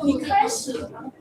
你开始了。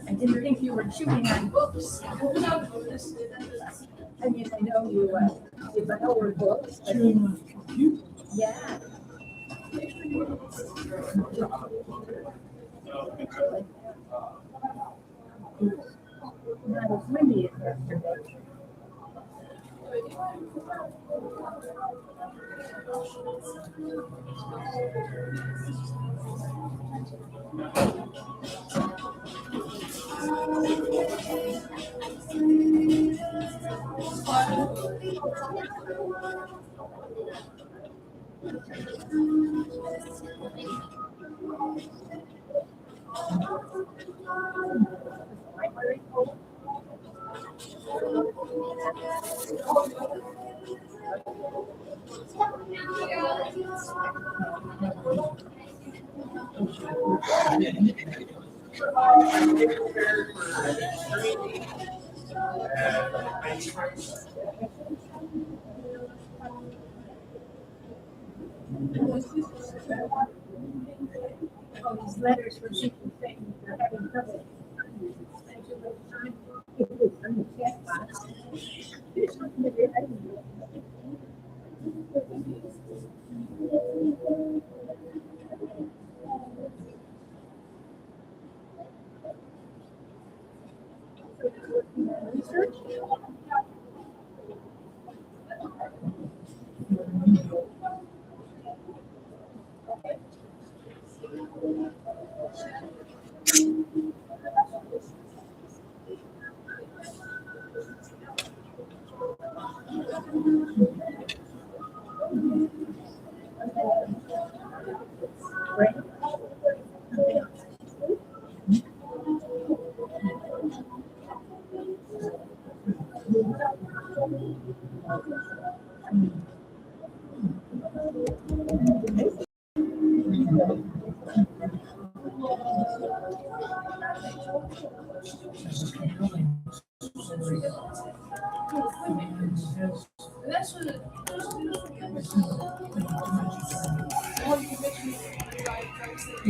I didn't think you were chewing on books. I mean, I know you devour books. Yeah. Not as windy as yesterday. All these letters from people saying they're having trouble. Research? Right. Oh,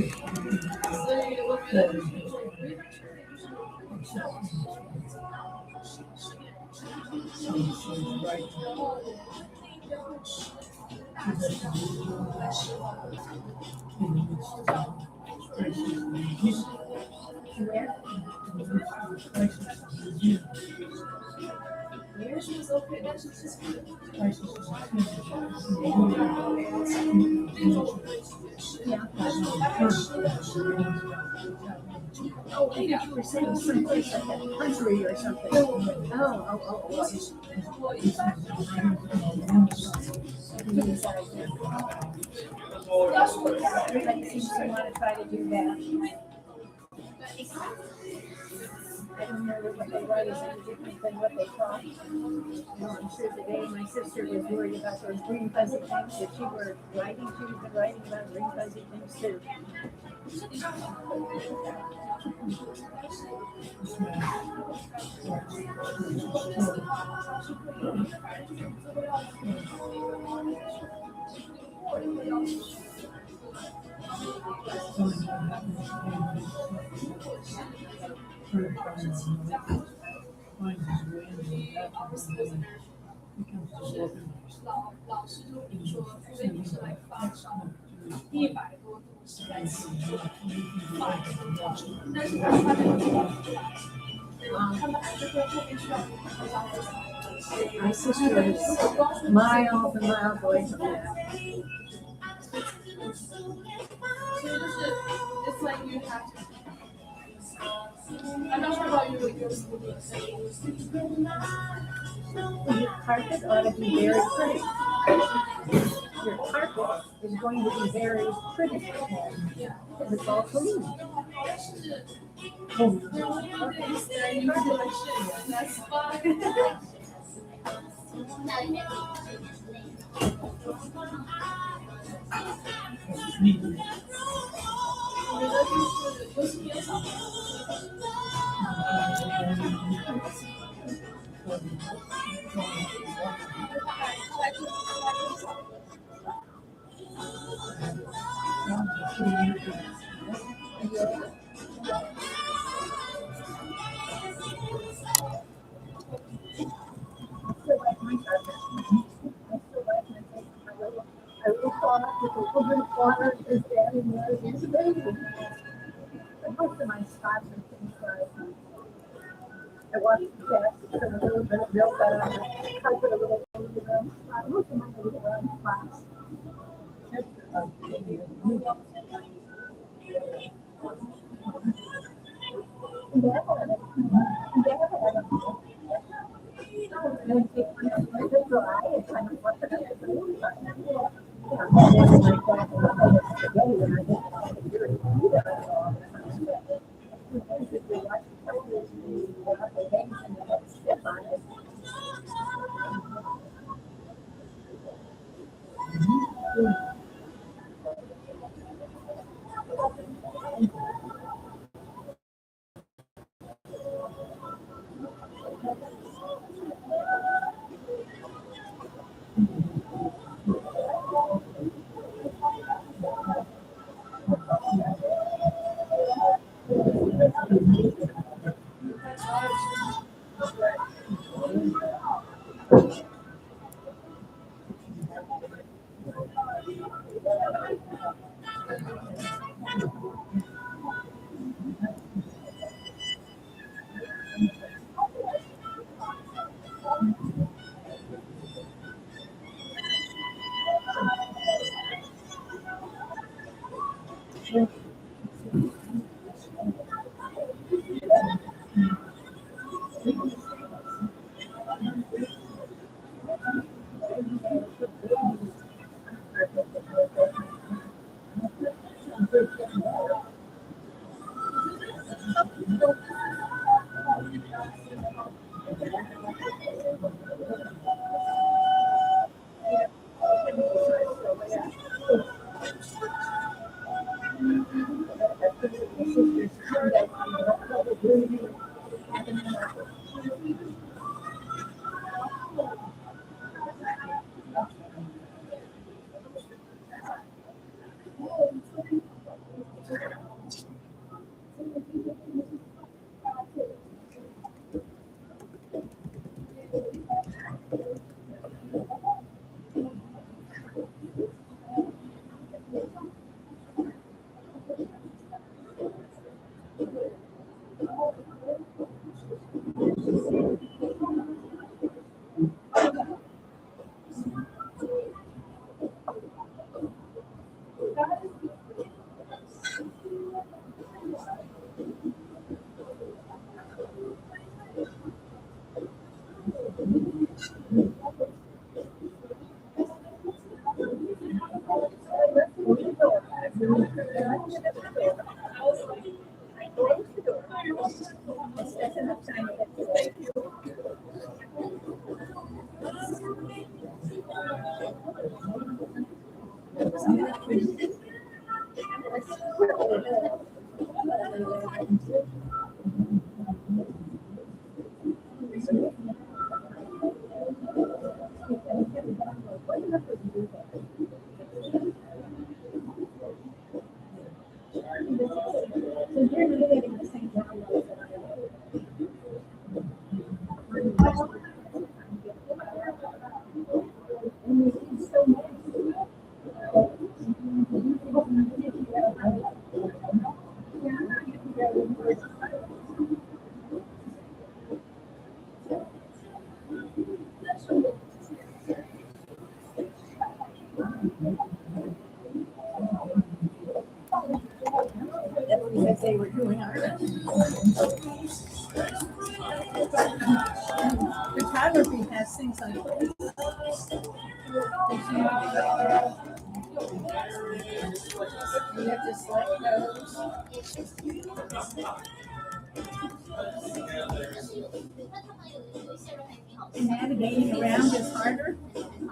I think you were saying someplace like a country or something. Oh. Everybody seems to want to try to do that. I don't know what they write is any different than what they thought. I'm sure today my sister was worried about those green fuzzy things that she were writing. She was been writing about green fuzzy things too. My sister is miles and miles away from that. It's like you have to. I'm not sure about you with your smoothie. Your carpet ought to be very pretty. Your carpet is going to be very pretty because it's all clean. That's fine. I will thought with a little bit of water is that in there is amazing. And most of my spots and things like I wash the cat, put a little bit of milk on it, carpet a little bit around spots. Most of mine are little round spots. It's just enough time to get to it. So you're really getting the same downloads that I am. And it's so nice. That's because they were doing our photography has things like this. You have to select those. And navigating around is harder.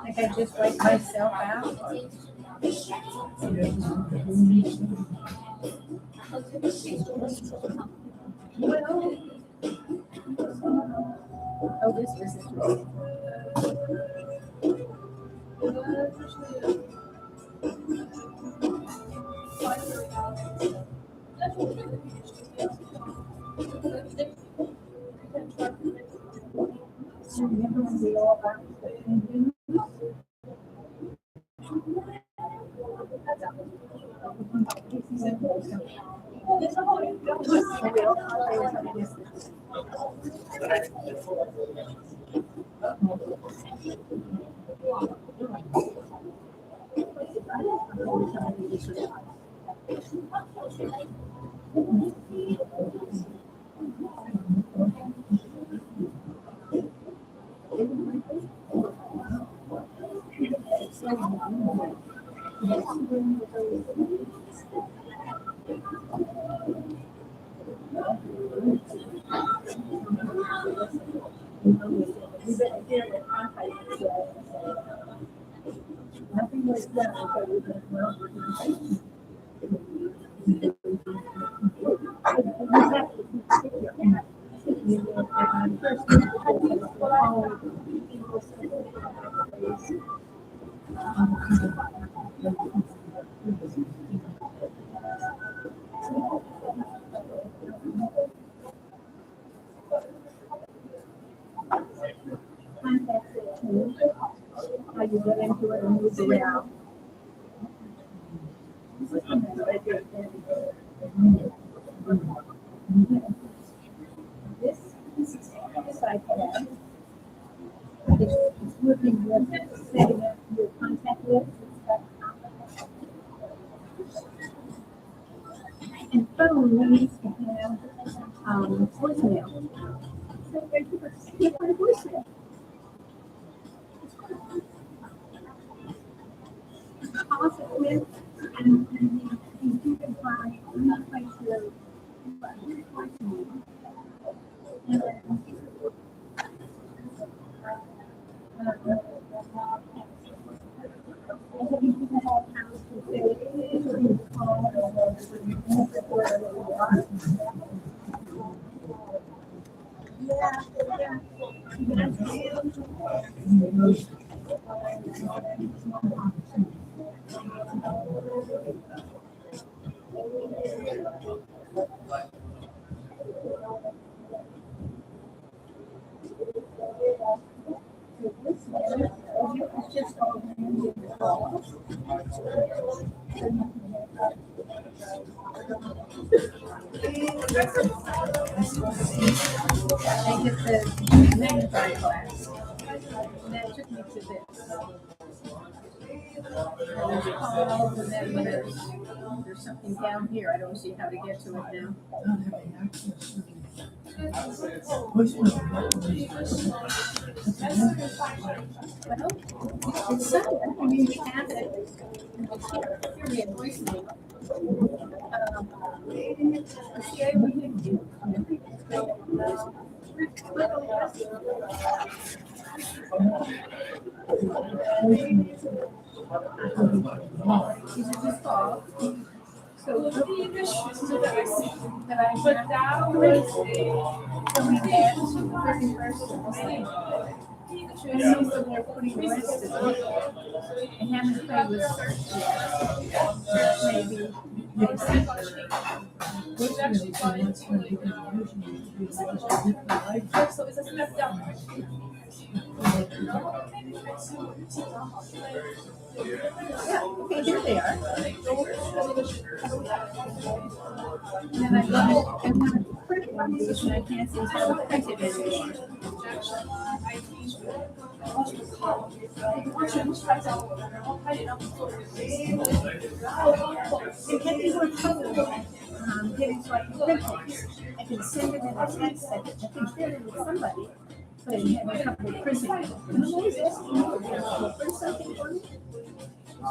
Like I just wipe myself out. Well, oh, this was interesting. Remember when we all got the painting? Nothing was done until we went well. How you get into it and move around. This iPad, it's working with setting up your contact list and phone needs to have voicemail. So there's different voicemail. Pause it with and you can find any place where it's just all I get the magnifying glass. And that took me to this. There's calls, and then there's something down here. I don't see how to get to it now. Well, it's something. I mean, we have it. Here we have voicemail. Okay, we can do. These are just calls. So that I coming in to the 31st of December. I know that they're putting the rest of it. I haven't played with search yet. Maybe. So it's a step down. Yeah, okay, here they are. And then I want to print one of these, and I can't see how to print it anymore. And can these work getting so I can print them? I can send it in a text, I can share it with somebody, but I have a couple of printing. And I'm always asking you, to print something for me?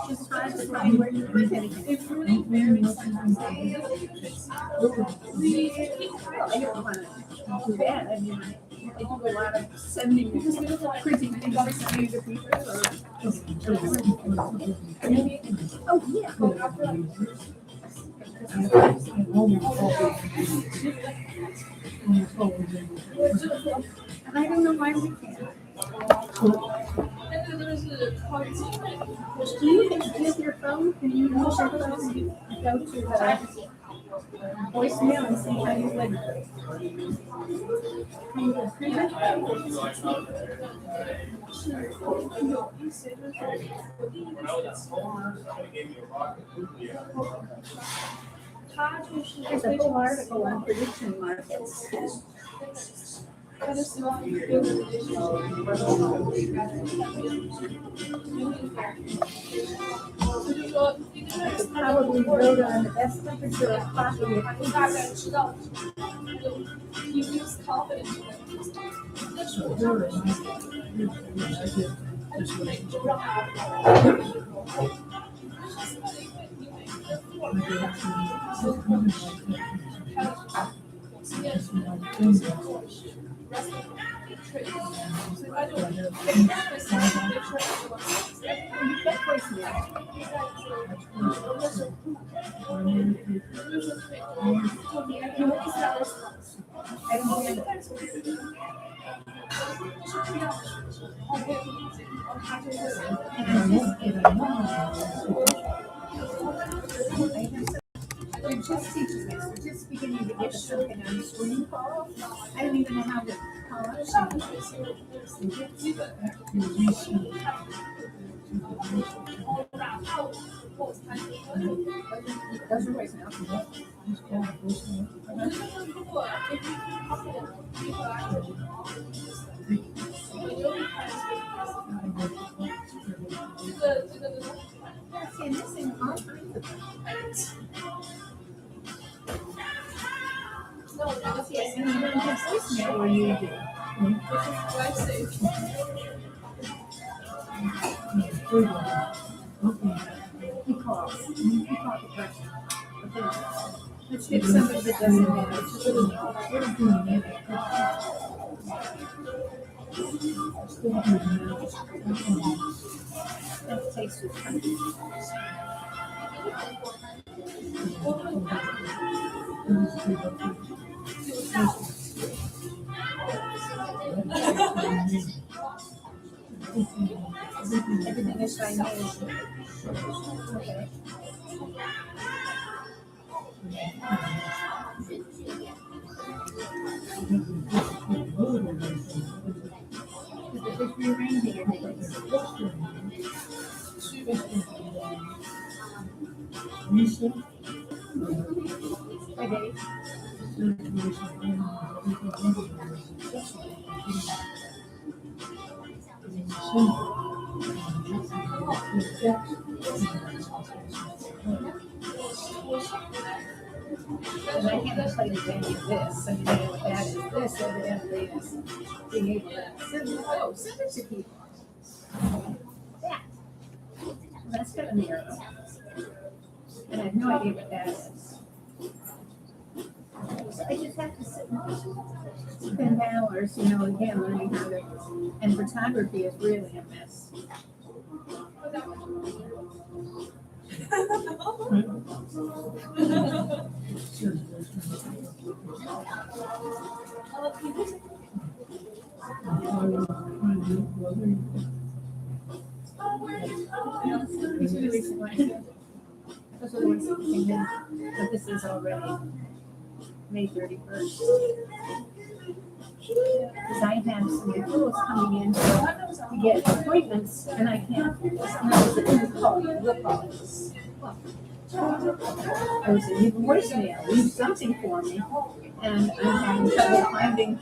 Just trying to find where you print it. It's really very sometimes. I don't want to do that. I mean, I do a lot of sending, printing things for sending to people. Oh, yeah. And I don't know why we can't. Do you with your phone? Can you use your phone to go to the voicemail and see how you would print it? There's a whole article on prediction markets. Probably wrote on the best temperature of coffee. They're just teaching us. They're just beginning to get us something on the screen. I don't even know how to call it. Those are ways now. See, this thing all kinds of yes, and you don't have voicemail where you do. He calls. He calls the person. Let's pick somebody that doesn't matter. That takes your time. Everything is Chinese. Okay. The three reindeer things. Okay. And I haven't played with any of this. I mean, I know what that is. This evidently is being able to send it to people. That. That's got an arrow. And I have no idea what that is. So I just have to sit and spend hours, again, learning how to. And photography is really a mess. These are the recent ones. Those are the ones that came in, but this is already May 31st. Because I have some referrals coming in to get appointments, and I can't. We'll call it. I was in even voicemail, leave something for me, and I'm having trouble finding.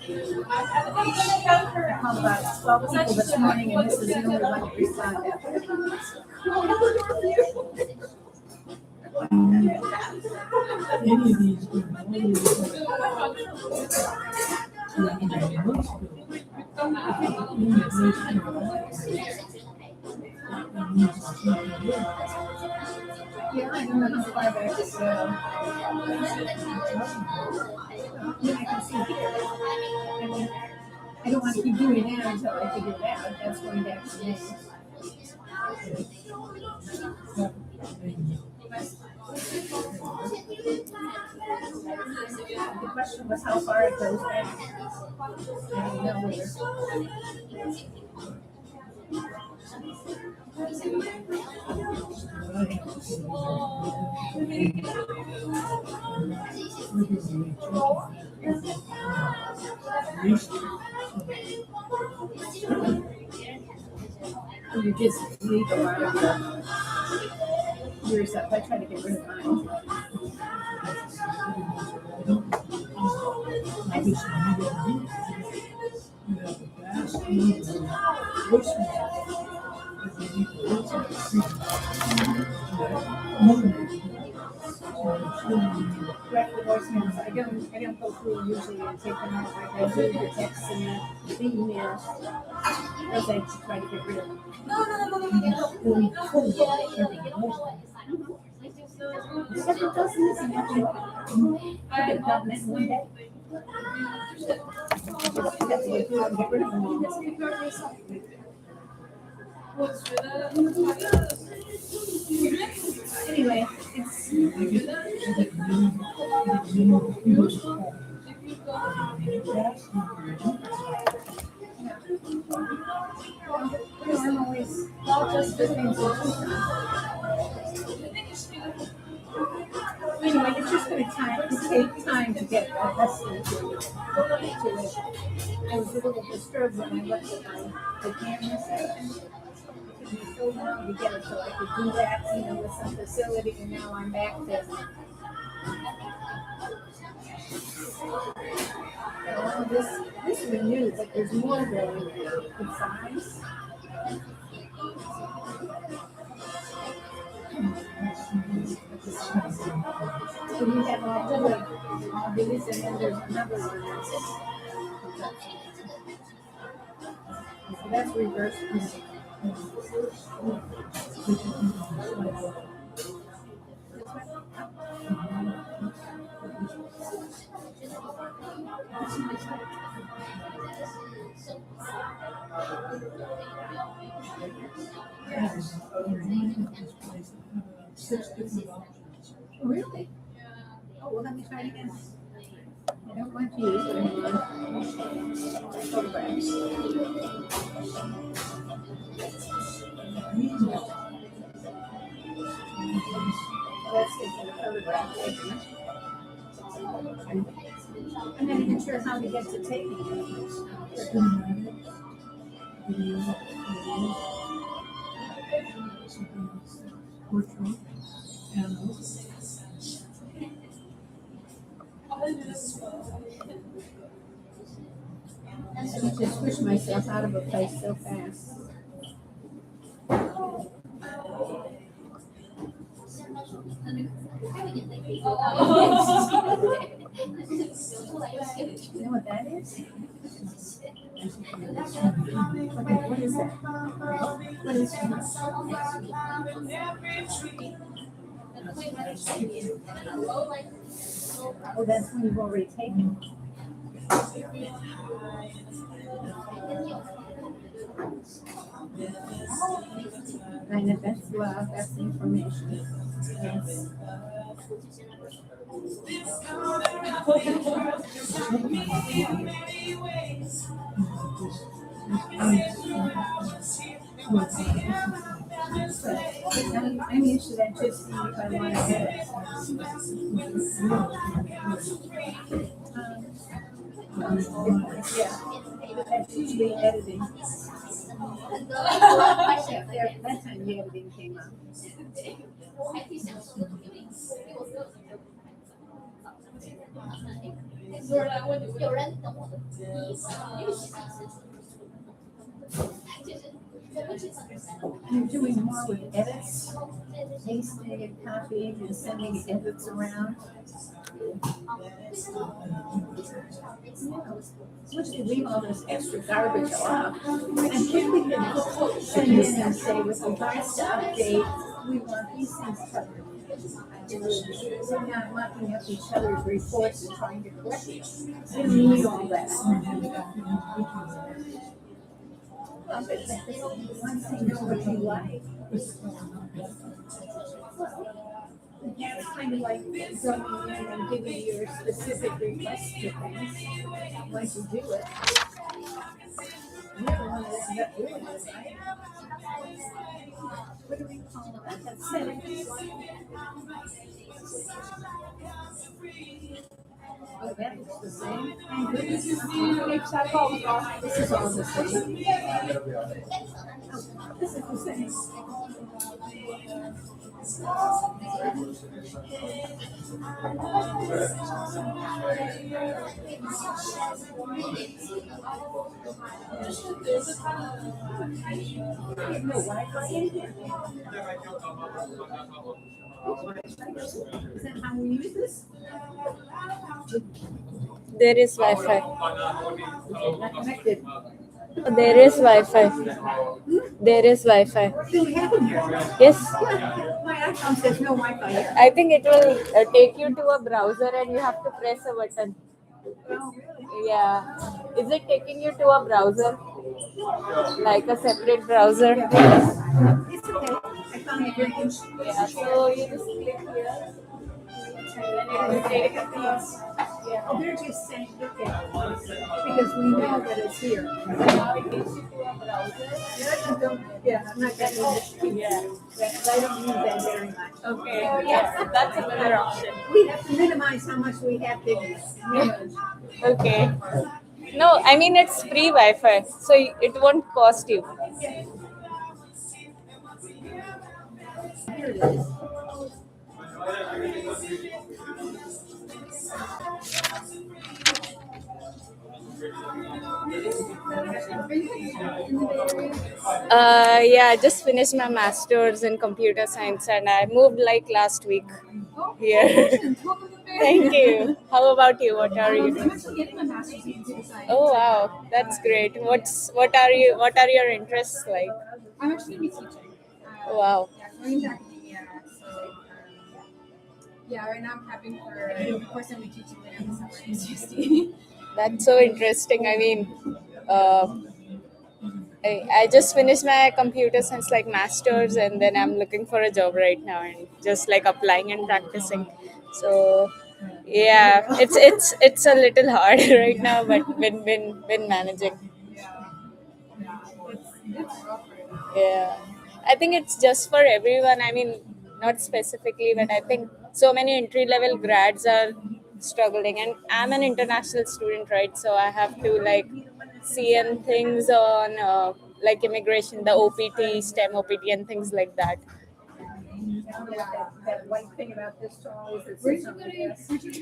I called about 12 people this morning, and this is the only one that responded. Any of these Yeah, I don't know how far back to go. I can see here. I mean, I don't want to keep doing that until I figure it out. That's going back to me. The question was how far it goes back. I don't know where. You just leave a lot of yours up. I try to get rid of mine. Direct the voicemails. I don't go through usually and take them out like I do the texts and the emails. Those I try to get rid of. Several dozen isn't that I get done in one day. Get rid of them all. Anyway, it's I'm always just listening anyway, it's just going to take time to get accustomed to it. I was a little disturbed when I looked at the camera section. It took me so long to get it so I could do that, with some facility, and now I'm back to. This renewed, but there's more the size. So you have all these, and then there's another one. So that's reverse. Really? Oh, well, let me try it again. I don't want to use it anymore. Photographs. That's taking a photograph. I'm not even sure how to get to taking it. I just push myself out of a place so fast. You know what that is? Okay, what is that? What is Oh, that's when you've already taken. And that's love, that's information. Yes. I'm used to that just seeing if I want to get it. Yeah, that's usually editing. That's when the editing came up. You're doing more with edits, pasting and copying and sending edits around. Once you leave all this extra garbage off, and then we can send in and say, with regards to update, we want these things covered. We're not locking up each other's reports and trying to correct it. We don't need all that. Once they know what you like, that's kind of like going in and giving your specific requests to things. Once you do it, you don't want to end up doing it, right? What do we call that? That's settings. Oh, that looks the same. This is all the same. This is the same. No Wi-Fi in here. Is that how we use this? There is Wi-Fi. Not connected. There is Wi-Fi. There is Wi-Fi. Do we have it here? Yes. My iPhone says no Wi-Fi here. I think it will take you to a browser and you have to press a button. Oh, really? Yeah. Is it taking you to a browser? Like a separate browser? It's okay. I found it very interesting. Yeah. So you just click here. And it will take these. Oh, they're just saying, okay, because we know that it's here. Now it takes you to a browser. Yeah, I'm not getting this. Yeah. I don't use that very much. Okay. Yes, that's another option. We have to minimize how much we have to manage. Okay. No, I mean it's free Wi-Fi, so it won't cost you. Here it is. Yeah, I just finished my master's in computer science and I moved like last week here. Thank you. How about you? What are you doing? I'm actually getting my master's in computer science. Oh wow, that's great. What are your interests like? I'm actually going to be teaching. Wow. Yeah, going into academia. So, yeah, right now I'm prepping for the course I'm going to be teaching later this summer at USD. That's so interesting. I mean, I just finished my computer science like masters and then I'm looking for a job right now and just like applying and practicing. So yeah, it's a little hard right now, but been managing. It's rough right now. Yeah, I think it's just for everyone. I mean, not specifically, but I think so many entry level grads are struggling, and I'm an international student, right? So I have to like see and things on like immigration, the OPT, STEM OPT, and things like that. That white thing about this tall is Where'd you go to your master's?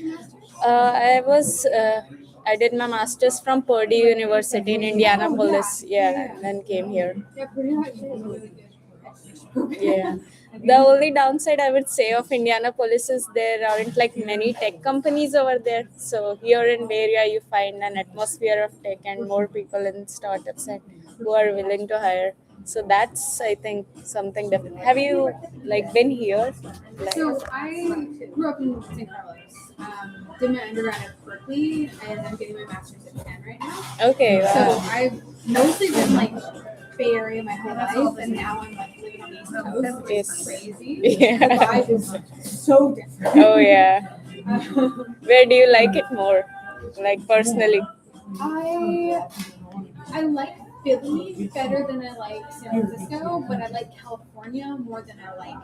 I did my master's from Purdue University in Indianapolis. Yeah, and then came here. Yeah, Purdue has really good. Yeah. The only downside I would say of Indianapolis is there aren't like many tech companies over there. So here in Bay Area, you find an atmosphere of tech and more people in startups and who are willing to hire. So that's, I think, something different. Have you like been here? Like, So I grew up in St. Carlos. Did my undergrad at Berkeley, and I'm getting my master's at Penn right now. okay, So wow. I've mostly been like Bay Area my whole life, and now I'm like living on the East Coast, which Yes. is crazy. Yeah. The vibe is so different. Oh yeah. Where do you like it more? Like personally? I like Philly better than I like San Francisco, but I like California more than I like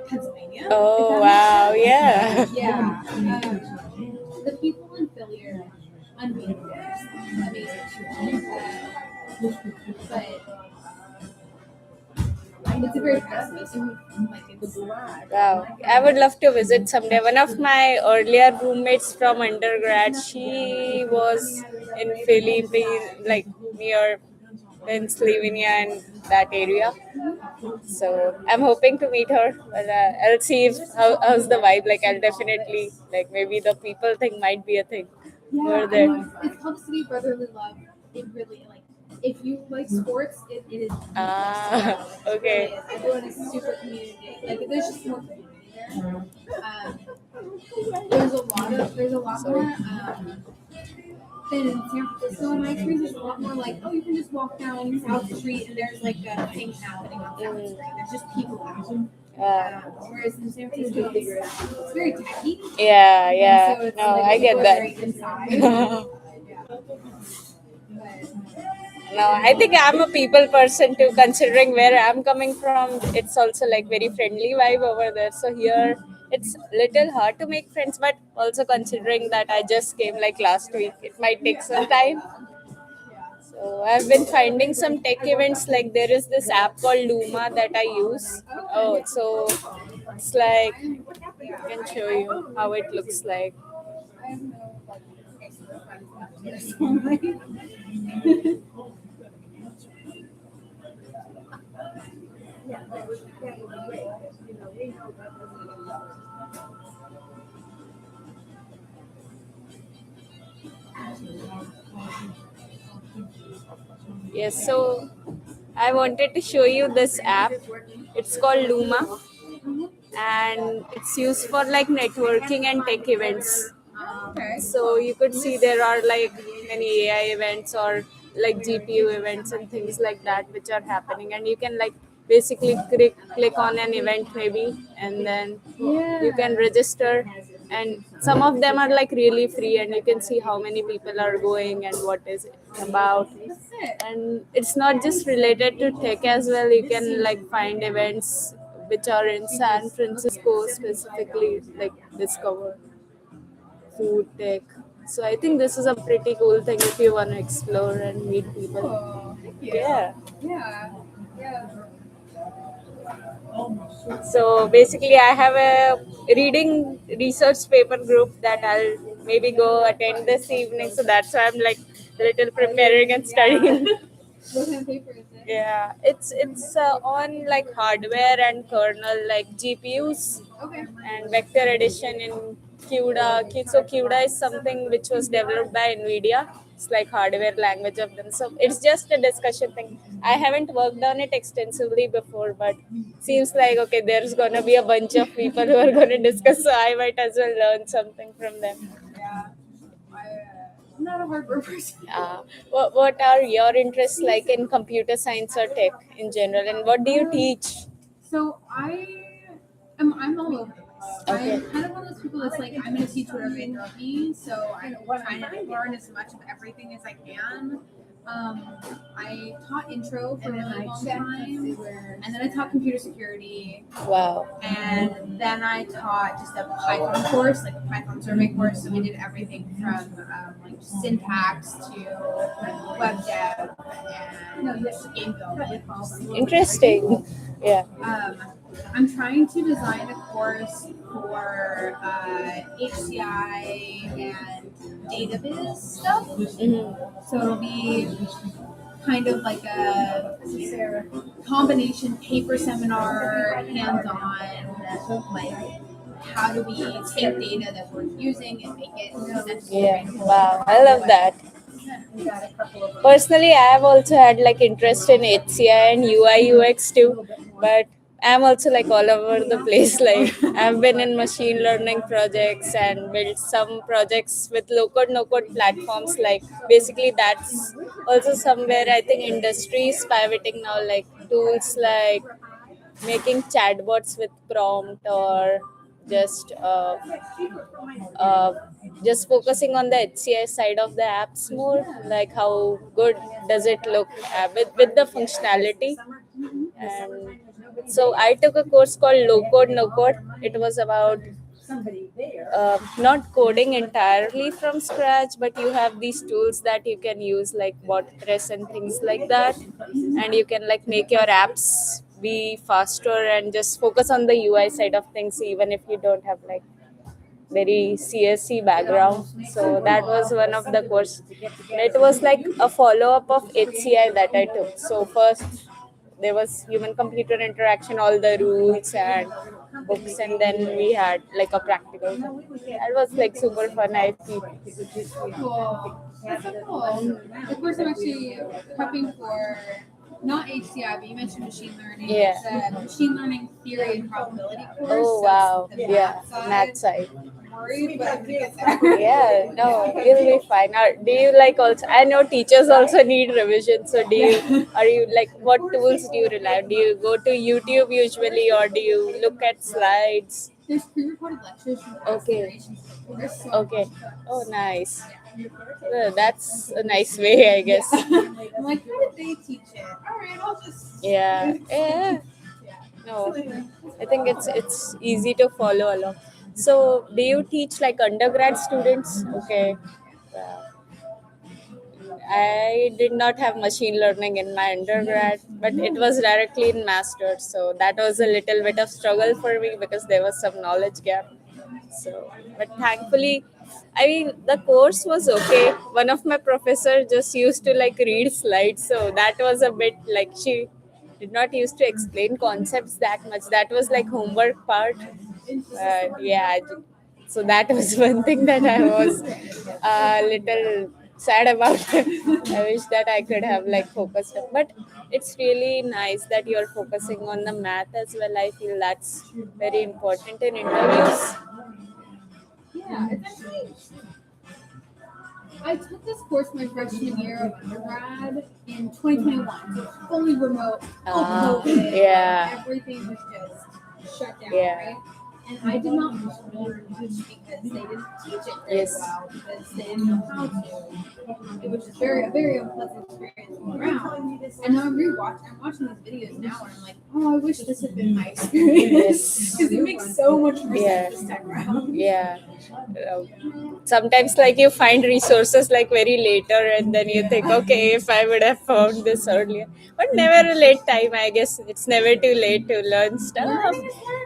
Pennsylvania. Oh if wow, that makes yeah. sense. Yeah. The people in Philly are unbeatable, amazing. But it's a very fascinating. Like it's Wow. I would love to visit someday. One of my earlier roommates from undergrad, she was in Philippines, like near Pennsylvania and that area. So I'm hoping to meet her. But, I'll see if how's the vibe. Like I'll definitely like maybe the people thing might be a thing over yeah. I there. mean, it's called City Brotherly Love. It really like if you like sports, it is. Ah, It really okay. is. Everyone is super community. Like there's just more community there. There's a lot more than in San Francisco. In my experience, there's a lot more like, oh, you can just walk down South Street and there's like a thing happening on South Street. There's just people out. Whereas in San Francisco, it's very techy. Yeah, And yeah. so it's No, like I get people are that. very inside. Yeah. No, I think I'm a people person too, considering where I'm coming from. It's also like very friendly vibe over there. So here it's little hard to make friends, but also considering that I just came like last week, it might take some time. So I've been finding some tech events. Like there is this app called Luma that I use. Oh, so it's like I can show you how it looks like. I have no like Yes, so I wanted to show you this app. It's called Luma and it's used for like networking and tech events. okay. So you could see there are like many AI events or like GPU events and things like that which are happening, and you can like basically click on an event maybe, and then you can register. And some of them are like really free, and you can see how many people are going and what is it about. That's it. And it's not just related to tech as well. You can like find events which are in San Francisco specifically, like discover food tech. So I think this is a pretty cool thing if you want to explore and meet people. Oh, thank you. Yeah. Yeah. Yeah. So basically, I have a reading research paper group that I'll maybe go attend this evening. So that's why I'm like a little preparing and studying. What kind of paper is it? Yeah, it's on like hardware and kernel, like GPUs Okay. and vector addition in CUDA. So CUDA is something which was developed by NVIDIA. It's like hardware language of them. So it's just a discussion thing. I haven't worked on it extensively before, but seems like okay, there's gonna be a bunch of people who are gonna discuss. So I might as well learn something from them. Yeah. I'm not a hardware person. What are your interests like in computer science or tech in general, and what do you teach? So I'm all over the place. Okay. I'm kind of one of those people that's like I'm gonna teach whatever they throw at me. So I'm trying to learn as much of everything as I can. I taught intro for a really long time, and then I taught computer security, Wow. and then I taught just a Python course, like a Python survey course. So we did everything from like syntax to web dev and game building. Interesting. Yeah. I'm trying to design a course for HCI and database stuff. Mm-hmm. So it'll be kind of like a combination paper seminar, hands-on, like how do we take data that we're using and make it Yeah. Wow. I love that. Personally, I have also had like interest in HCI and UI UX too, but I'm also like all over the place. Like I've been in machine learning projects and built some projects with low code, no code platforms. Like basically, that's also somewhere I think industry is pivoting now. Like tools like making chatbots with prompt or just uh, uh, just focusing on the HCI side of the apps more, like how good does it look with the functionality. And so I took a course called Low Code No Code. It was about not coding entirely from scratch, but you have these tools that you can use like WordPress and things like that, and you can like make your apps be faster and just focus on the UI side of things, even if you don't have like very CSC background. So that was one of the course. It was like a follow up of HCI that I took. So first there was human computer interaction, all the rules and books, and then we had like a practical. That was like super fun. I feel. Cool. That's so cool. Of course, I'm actually prepping for not HCI, but you mentioned machine learning. Yeah. It's a machine learning theory and probability course. Oh so wow! it's the Yeah, math side. side. I'm worried, but I'm gonna get there. Yeah, no, you'll be fine. Do you like also? I know teachers also need revision. So are you like, what tools do you rely on? Do you go to YouTube usually, or do you look at slides? There's pre-recorded lectures from past Okay. generations of the course. So Okay. Oh, nice. That's a nice way, I guess. I'm like, how did they teach it? All right, I'll just. Yeah. Yeah. No, I think it's easy to follow along. So, do you teach like undergrad students? Okay. Wow. I did not have machine learning in my undergrad, but it was directly in master's. So that was a little bit of struggle for me because there was some knowledge gap. So, but thankfully, I mean, the course was okay. One of my professor just used to like read slides, so that was a bit like she did not used to explain concepts that much. That was like homework part. Yeah, so that was one thing that I was a little sad about. I wish that I could have like focused on, but it's really nice that you're focusing on the math as well. I feel that's very important in interviews. Yeah, it's actually. I took this course my freshman year of undergrad in 2021. So it's fully remote, all COVID. Yeah. Everything was just shut down, Yeah. right? And I did not learn much because they didn't teach it very Yes. well, because they didn't know how to. It was just a very unpleasant experience all around. And now I'm watching these videos now, and I'm like, oh, I wish this had been my experience. Because it makes so much more sense this time around. Yeah. Sometimes like you find resources like very later, and then you think, okay, if I would have found this earlier. But never a late time, I guess. It's never too late to learn stuff.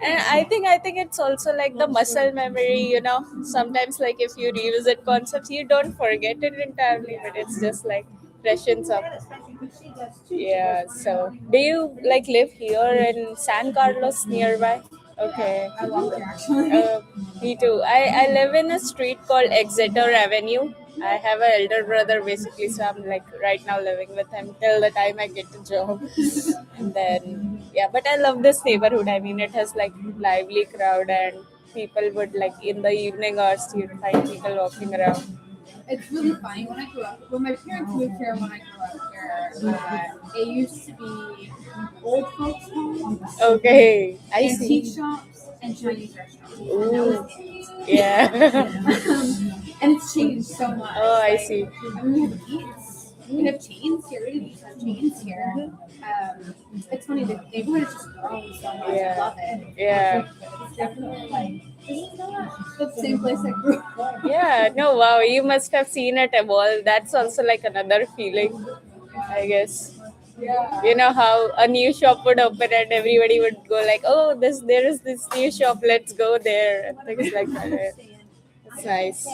And I think it's also like the muscle memory, sometimes like if you revisit concepts you don't forget it entirely, but it's just like freshens up. Yeah, so do you like live here in San Carlos nearby? Okay. I love it actually. Me too. I live in a street called Exeter Avenue. I have an elder brother basically, so I'm like right now living with him till the time I get a job. And then, yeah, but I love this neighborhood. I mean, it has like lively crowd, and people would like in the evening hours you'd find people walking around. It's really funny. When I grew up, when my parents moved here, when I grew up here, it used to be old folks' homes, Okay, I antique see. shops, and Chinese restaurants. And that Ooh, was it. yeah. And it's changed so much. Oh, I Like, see. I mean, we have Peets. We have chains here. We have chains here. It's funny. The neighborhood has just grown so much. I Yeah. love it. Yeah. It's definitely like the same place I grew up. Yeah, no, wow, you must have seen it evolve. That's also like another feeling, I guess. Yeah. You know how a new shop would open and everybody would go like, "Oh, there is this new shop. Let's go there," and things like that. It's It's nice.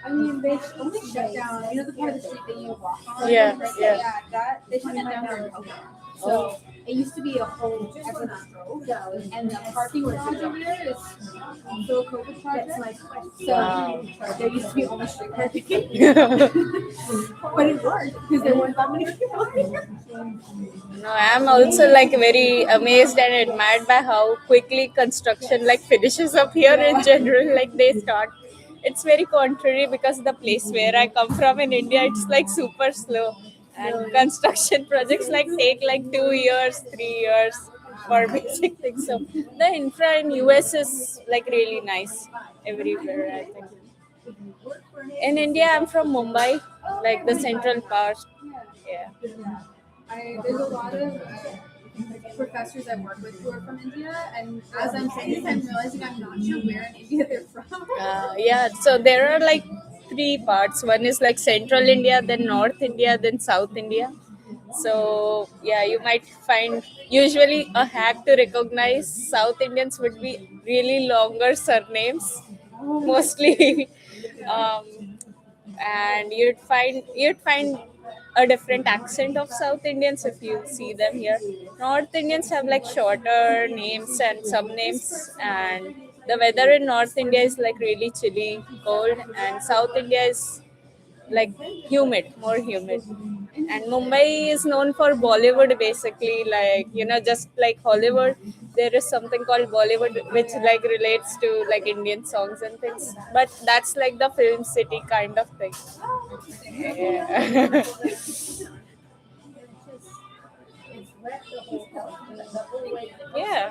I mean, they only shut down. You know the part of the street that you walk on. Yeah, Right yeah. there? Yeah, that they shut it down during COVID. So it used to be a whole everyone, and the parking garage over there is still a COVID project. So Wow. there used to be only street parking, but it worked because there weren't that many people here. No, I'm also like very amazed and admired by how quickly construction like finishes up here in general. Like they start. It's very contrary because the place where I come from in India, it's like super slow, and construction projects like take like 2 years, 3 years for basic things. So the infra in US is like really nice everywhere. I think. In India, I'm from Mumbai, like the central part. Yeah. There's a lot of professors I work with who are from India, and as I'm saying this, I'm realizing I'm not sure where in India they're from. Yeah, so there are like three parts. One is like central India, then North India, then South India. So yeah, you might find usually a hack to recognize South Indians would be really longer surnames, mostly, um, and you'd find a different accent of South Indians if you see them here. North Indians have like shorter names and some names, and the weather in North India is like really chilly, cold, and South India is like humid, more humid. And Mumbai is known for Bollywood basically, like just like Hollywood. There is something called Bollywood which like relates to like Indian songs and things. But that's like the film city kind of thing. Yeah. Yeah.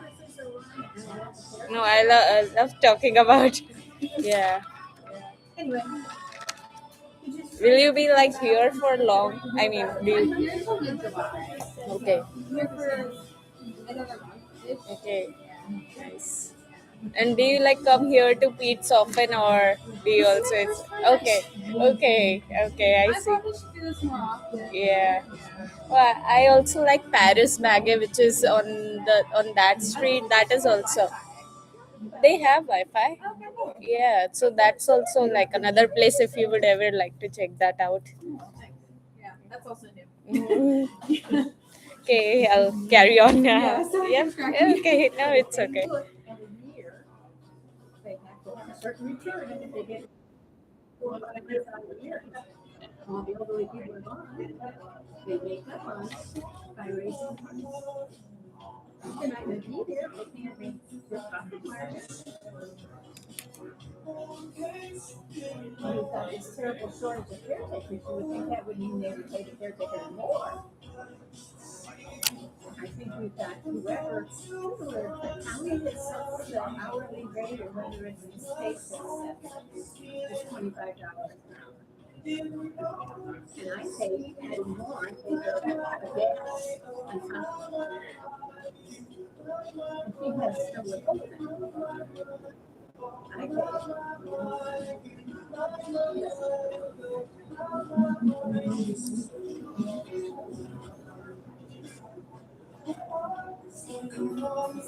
No, I love talking about. Yeah. Will you be like here for long? I mean, do I'm you? here until mid-July. Okay. I'm here for another month. Okay. Nice. And do you like come here to Pete's often, or do you also? Okay. Okay. Okay. I I see. probably should do this more often. Yeah. Well, I also like Paris Baguette, which is on that street. That is also they have Wi-Fi. Yeah, so that's also like another place if you would ever like to check that out. Yeah, that's also new. Mhm. Okay, I'll carry on now. Yeah, sorry Yeah. for distracting you. Okay. No, it's okay. All the elderly people are gone. They make up on it by raising money. They're not gonna be there, but can't they just profit market? When we've got this terrible shortage of caretakers, you would think that would mean they would pay the caretaker more. I think we've got whoever the county that sets the hourly rate or whether it's the state that sets it, is $25 an hour. And I pay even more, I pay the gas on top of it. And she has still with open. I pay.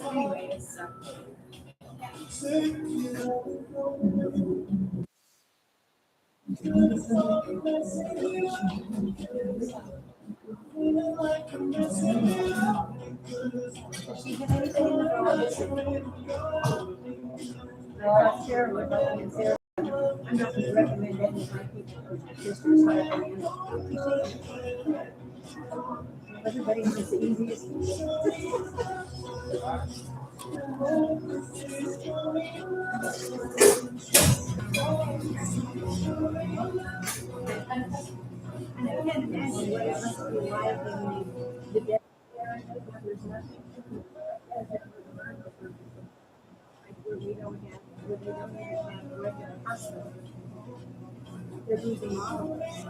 Anyways, does she have anything in the Sarah would like me, Sarah, I'm not gonna recommend any of my people for districts like that. Everybody has the easiest. And I can't imagine what it must be like in the dead area where there's nothing. Like where we don't have a regular hospital. They're losing all of it.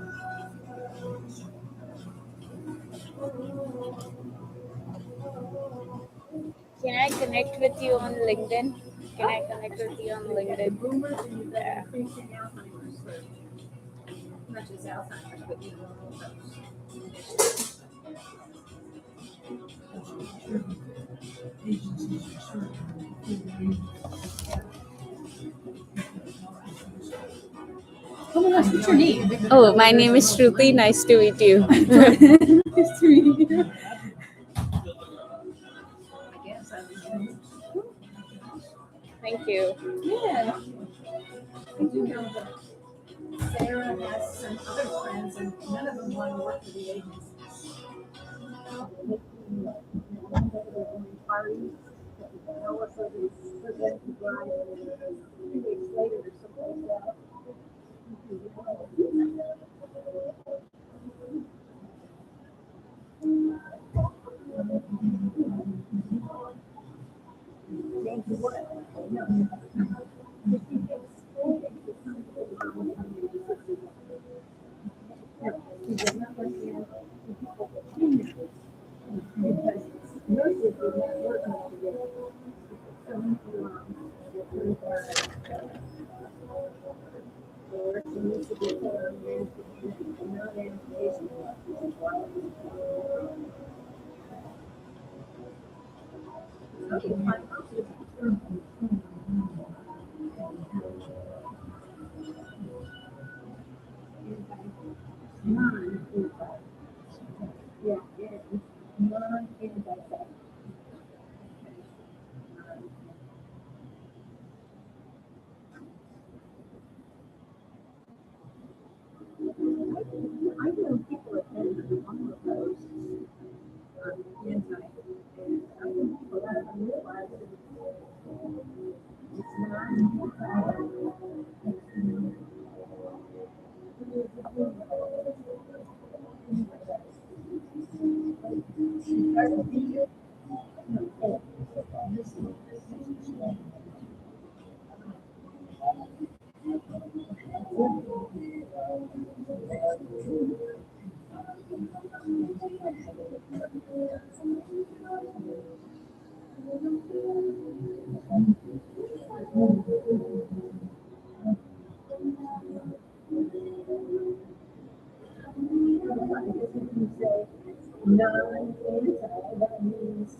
Can I connect with you on LinkedIn? Can I connect with you on LinkedIn? Boomers and you've got Yeah. increasing Alzheimer's, not just Alzheimer's, but you know, all those. Oh my gosh, what's your name? Oh, my name is Shruti. Nice to meet you. Nice to meet you. I guess I mean, Thank you. Yeah. I do know that Sarah has some other friends, and none of them want to work for the agencies. One day they're doing parties, no one says it's for them to drive, and 2 weeks later or something like that. Thank you, what? No. Yeah, yeah, non-anti-sex. I know people have been on of those anti, and I think people have realized that it's non-anti, that means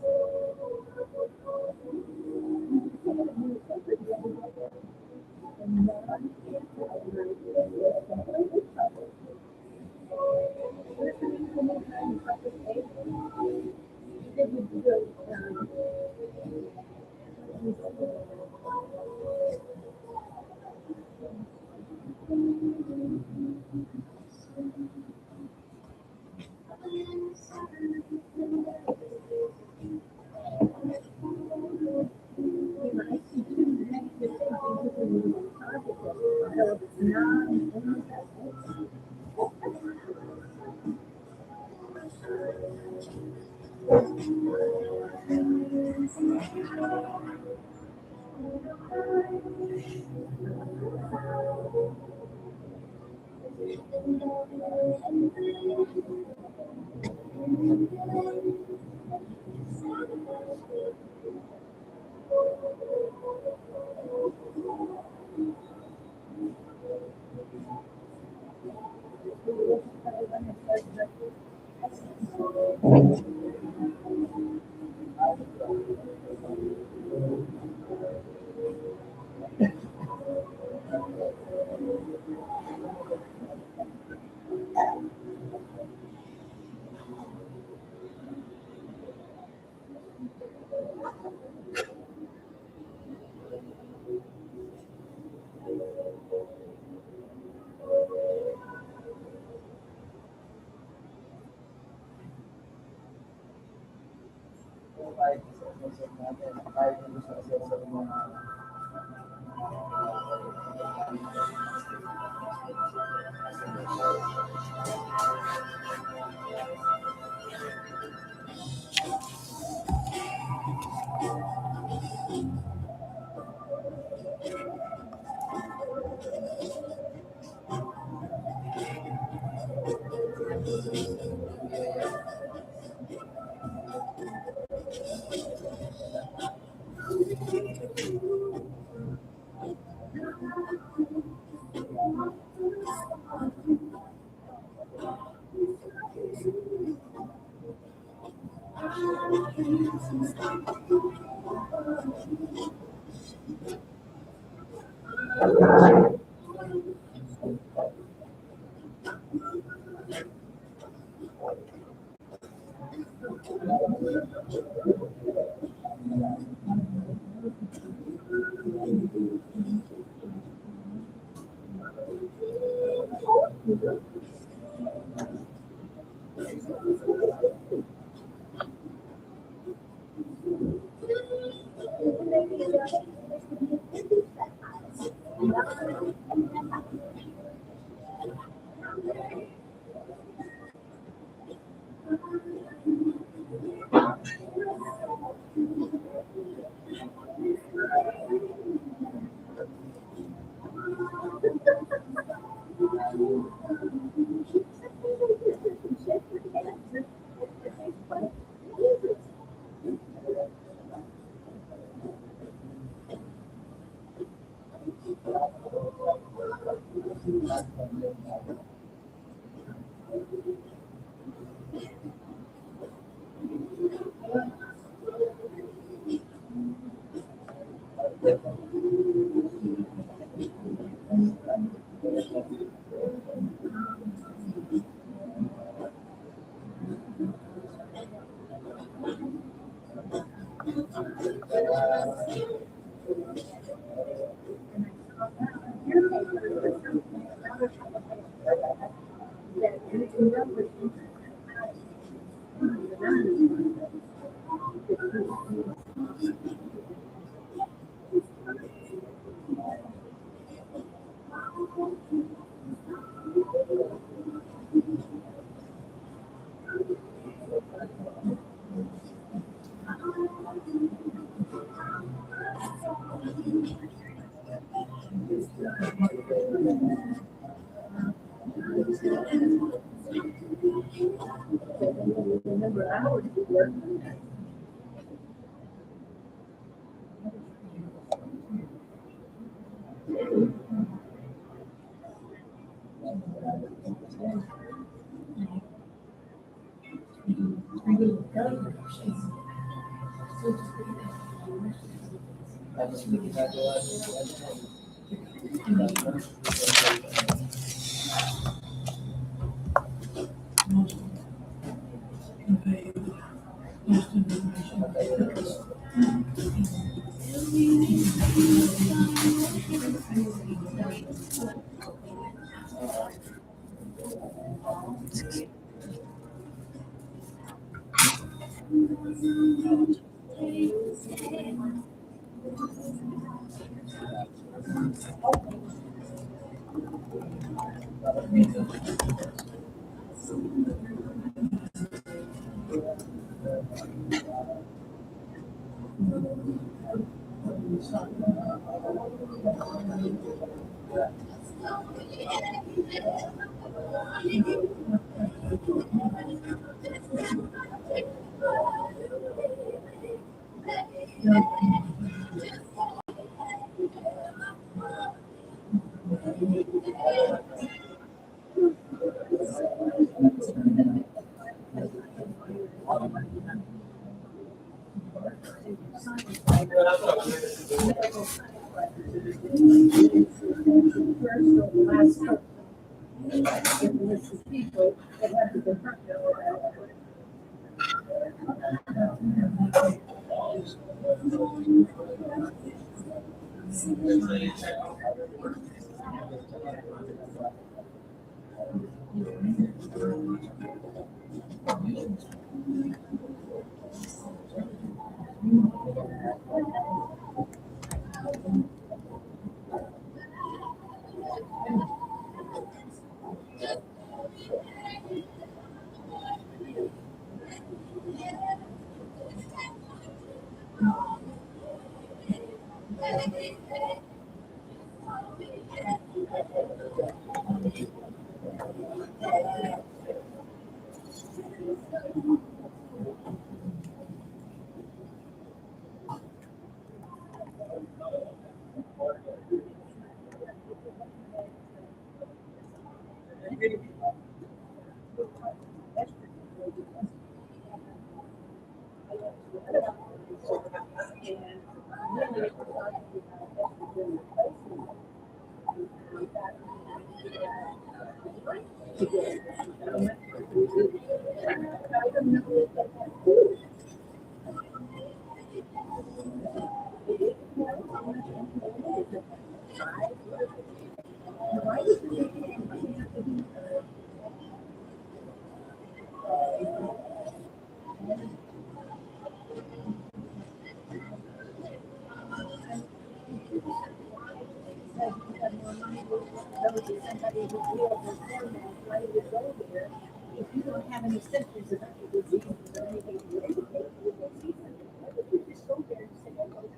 go to somebody who feels the same and ready to go there, if you don't have any symptoms of any disease or anything to indicate you will see something, you just go there and say, okay,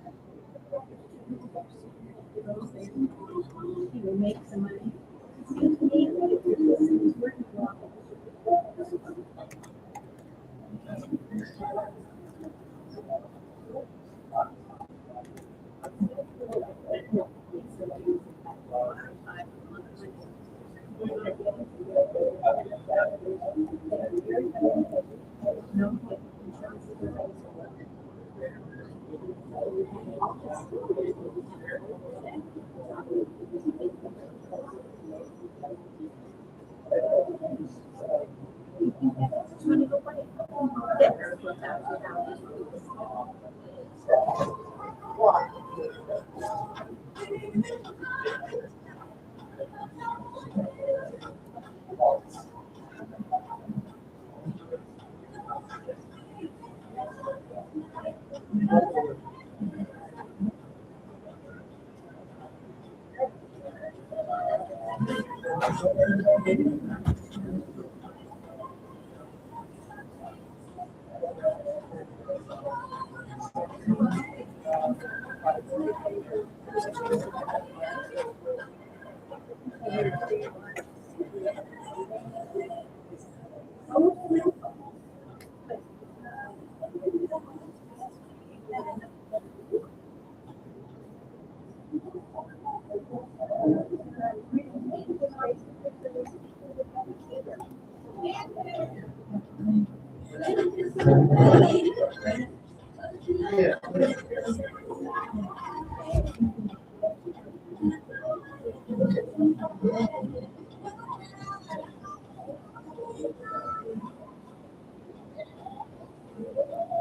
you know, make some money. It seems to me that if your system is working well, it's going to go away. Better without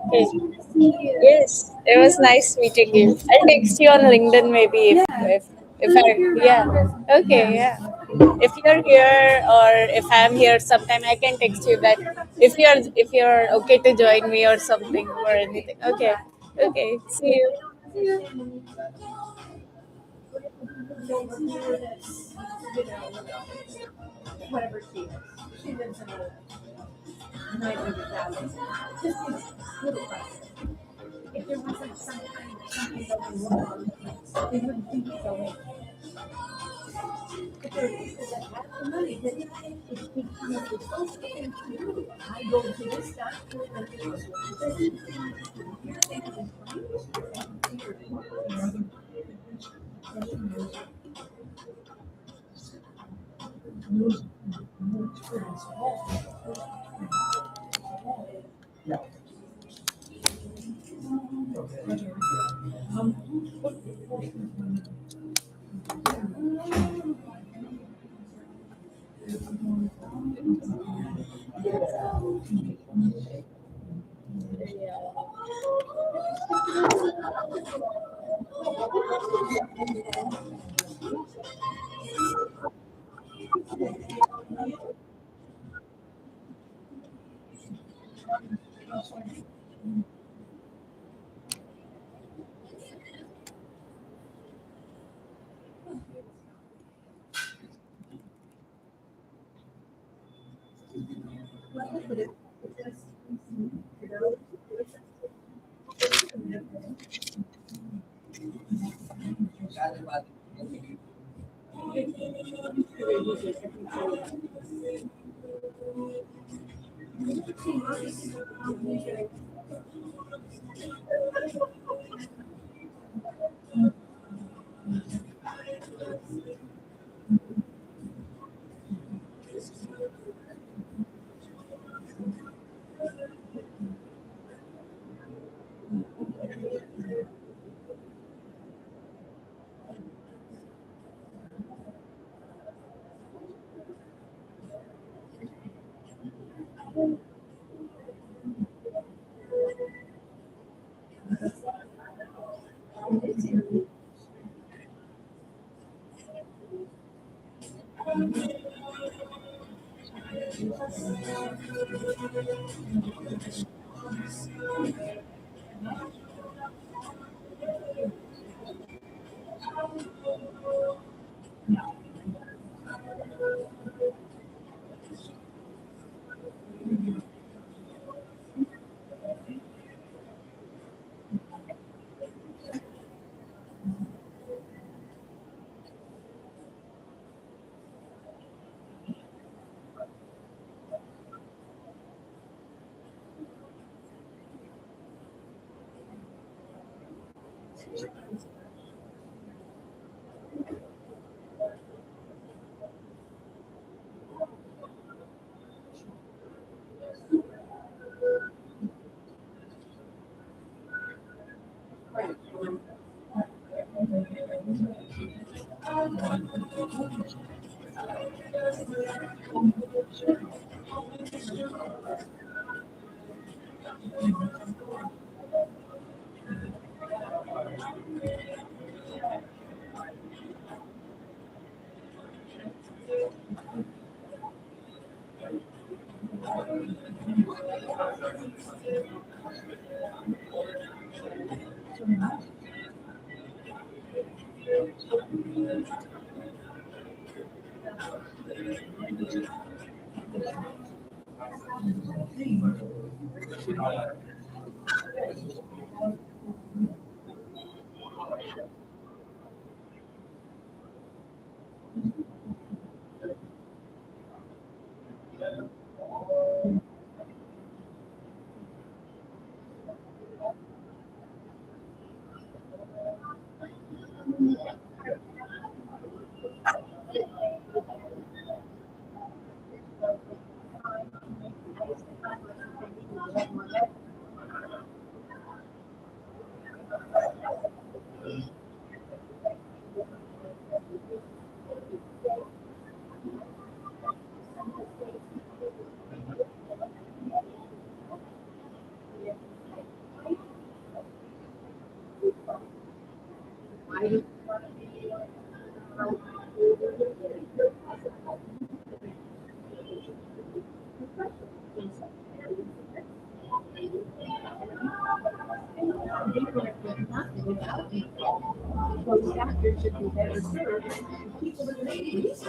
Okay. Yes, it was nice meeting you. I'll text you on LinkedIn maybe if I yeah. Okay, yeah. If you're here or if I'm here sometime I can text you that if you're okay to join me or something or anything. Okay. Okay. See you. whatever she is. She lives in a 900,000. Just this little place. If there wasn't some kind of something going wrong, they wouldn't think it's going. But there are people that have the money that it's become a result and I go to this doctor and you're thinking Those factors should be better served to people that make these.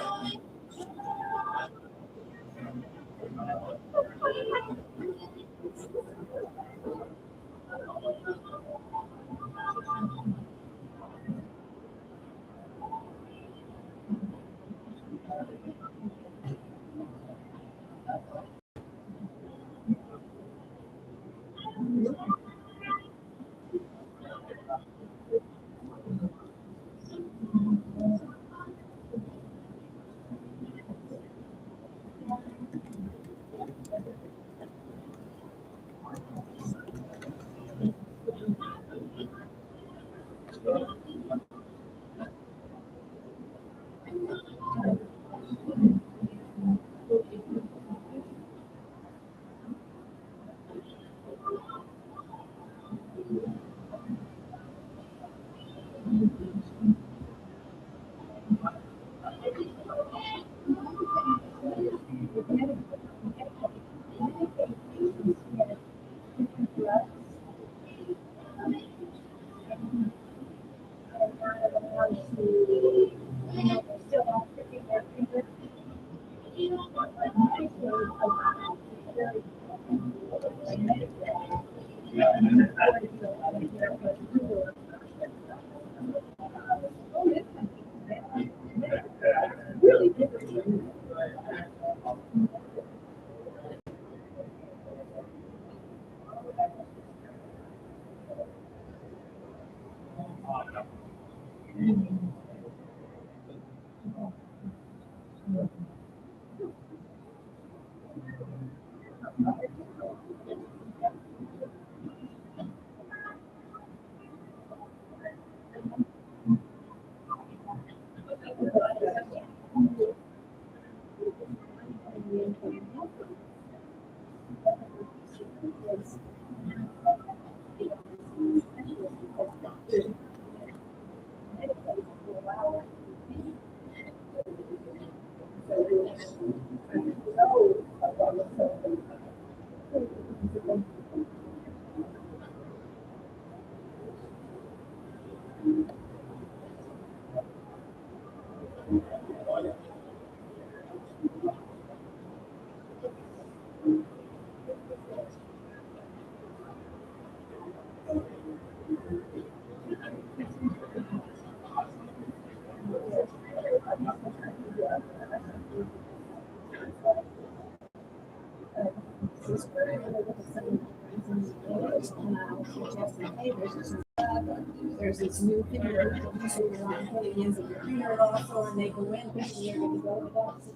there's this new thing that people do on putting in some cleaner also, and they go in thinking they're going to go to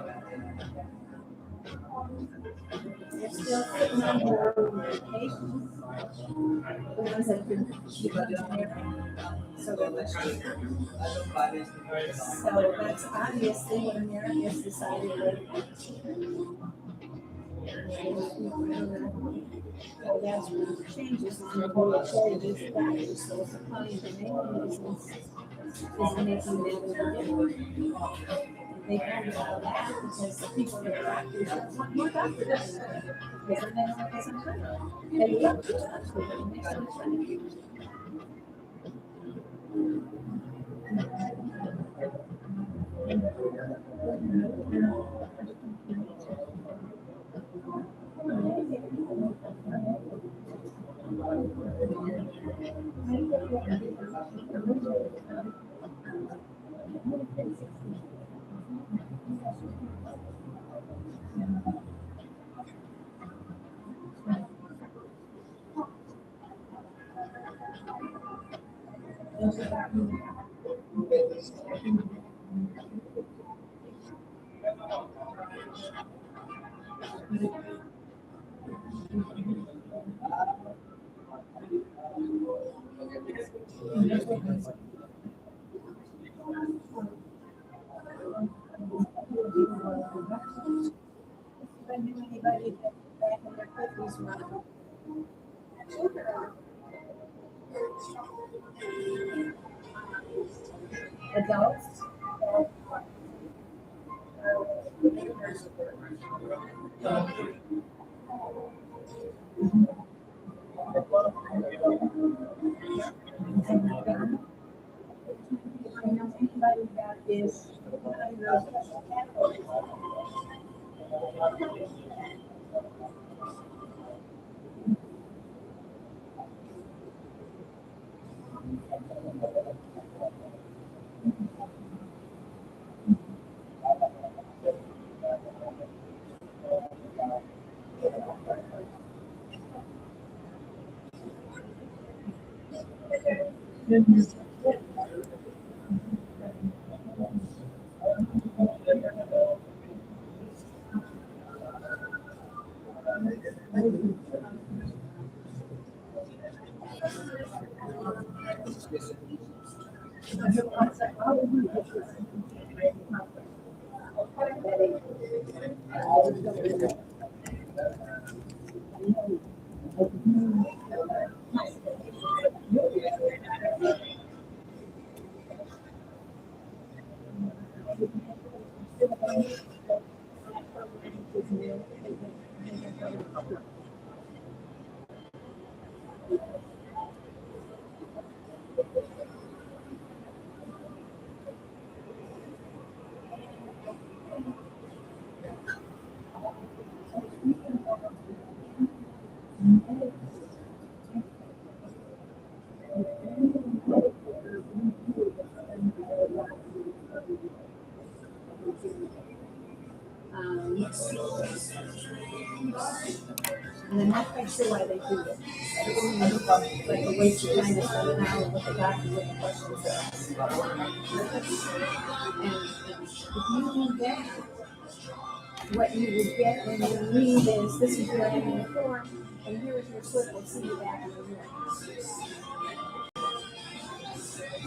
that. They're still sitting on their medications. The ones that have been given there. So they're much cheaper. So that's obviously what America has decided that. So that's what changes on the whole changes factors. So supply and demand is making them they don't allow that because the people that are doctors don't want more doctors. Because then they don't get some money. They love to talk to them. It makes them money. Anybody that back in their fifties run adults. I know anybody that is and I'm not quite sure why they do it. Like a waste of time to spend an hour with the doctor with the questions asked. And if you do that, what you would get when you read is this is your annual form, and here is your slip. We'll see you back in the year.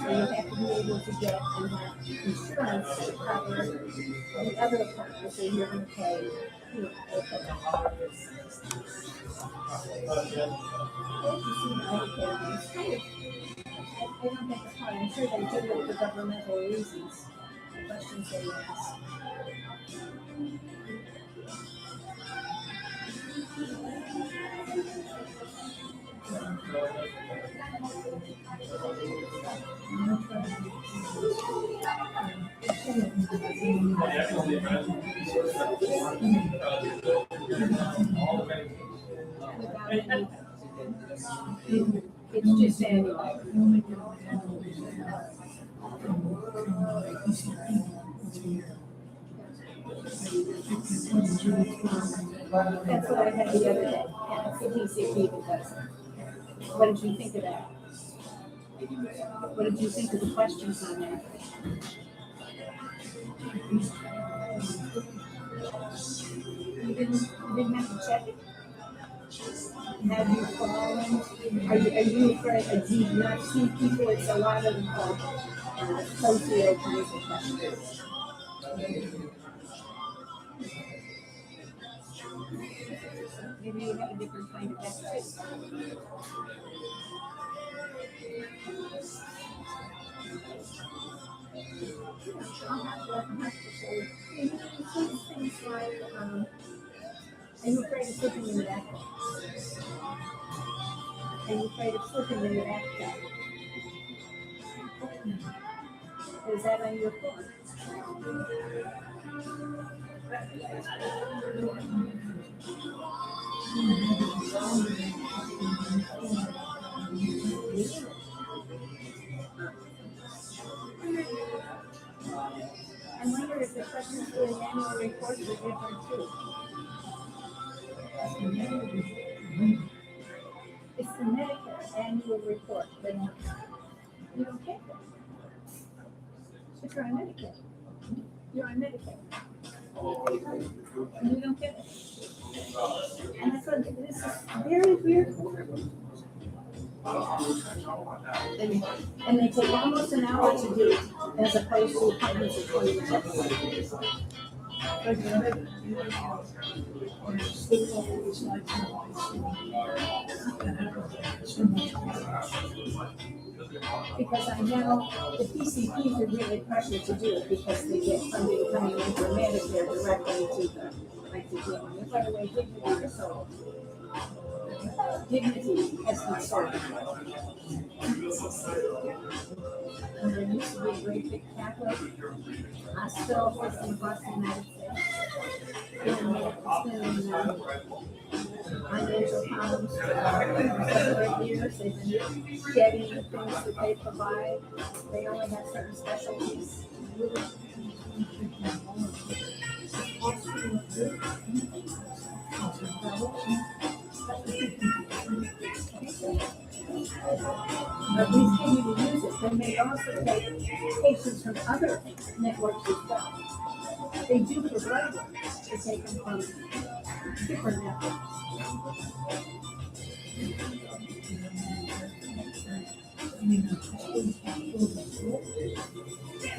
So you have to be able to get insurance to cover the other part, so you're going to pay. You know, I don't think it's hard. I'm sure they do it for governmental reasons. The questions they ask. It's just annual. That's what I had the other day. Yeah, CTC even does it. What did you think of that? What did you think of the questions on there? You didn't have to check it? Have you fallen? Are you afraid? Do you not see people? It's a lot of socio kinds of questions. Maybe you have a different kind of test. Things like, are you afraid of slipping in the bathtub? Are you afraid of slipping in the bathtub? Is that on your phone? I wonder if the questions for the annual report are different too. It's the Medicare annual report. You don't get that. But you're on Medicare. You're on Medicare. And you don't get it. And that's what this is very weird. And they take almost an hour to do it, as opposed to hundreds of 20 minutes. Because I know the PCPs are really pressured to do it because they get funding coming in from Medicare directly to the, like the gym. And by the way, Dignity is sold. Dignity has been sold. And there used to be a great big Catholic hospital system across the United States. And it's been financial problems for several years. They've been getting the things that they provide. They only have certain specialties. But we continue to use it. They may also take patients from other networks as well. They do for blood work. They take them from different networks.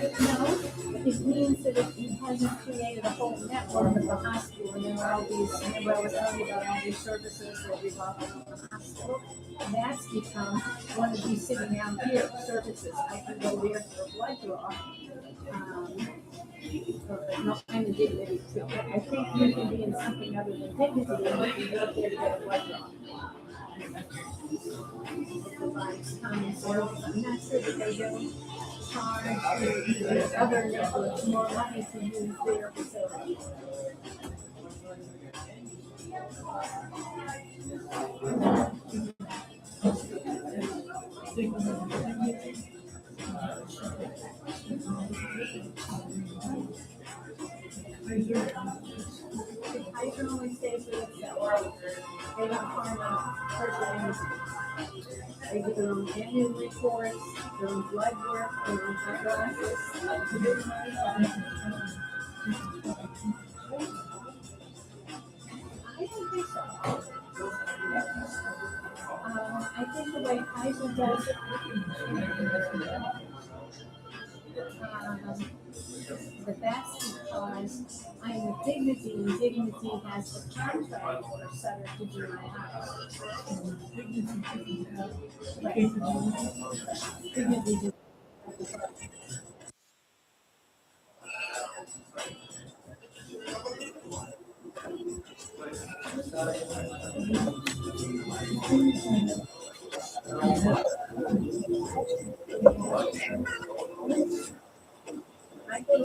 No, it means that it hasn't created a whole network of the hospital, and there are all these, remember I was telling you about all these services that revolve around the hospital. That's become one of these sitting down here services. I can go there for a blood draw. No, I'm a dignity too. I think you can be in something other than dignity, and you go there to get a blood draw. It provides common service. I'm not sure that they don't charge the other networks more money to use their facility. I can only stay for itself. They don't harm a person anything. They get their own annual reports, their own blood work, their own eyeglasses. I don't think so. I think the way Kaiser does it, that's because I'm with Dignity, and Dignity has the contract for Sutter to do my house. Dignity do. I think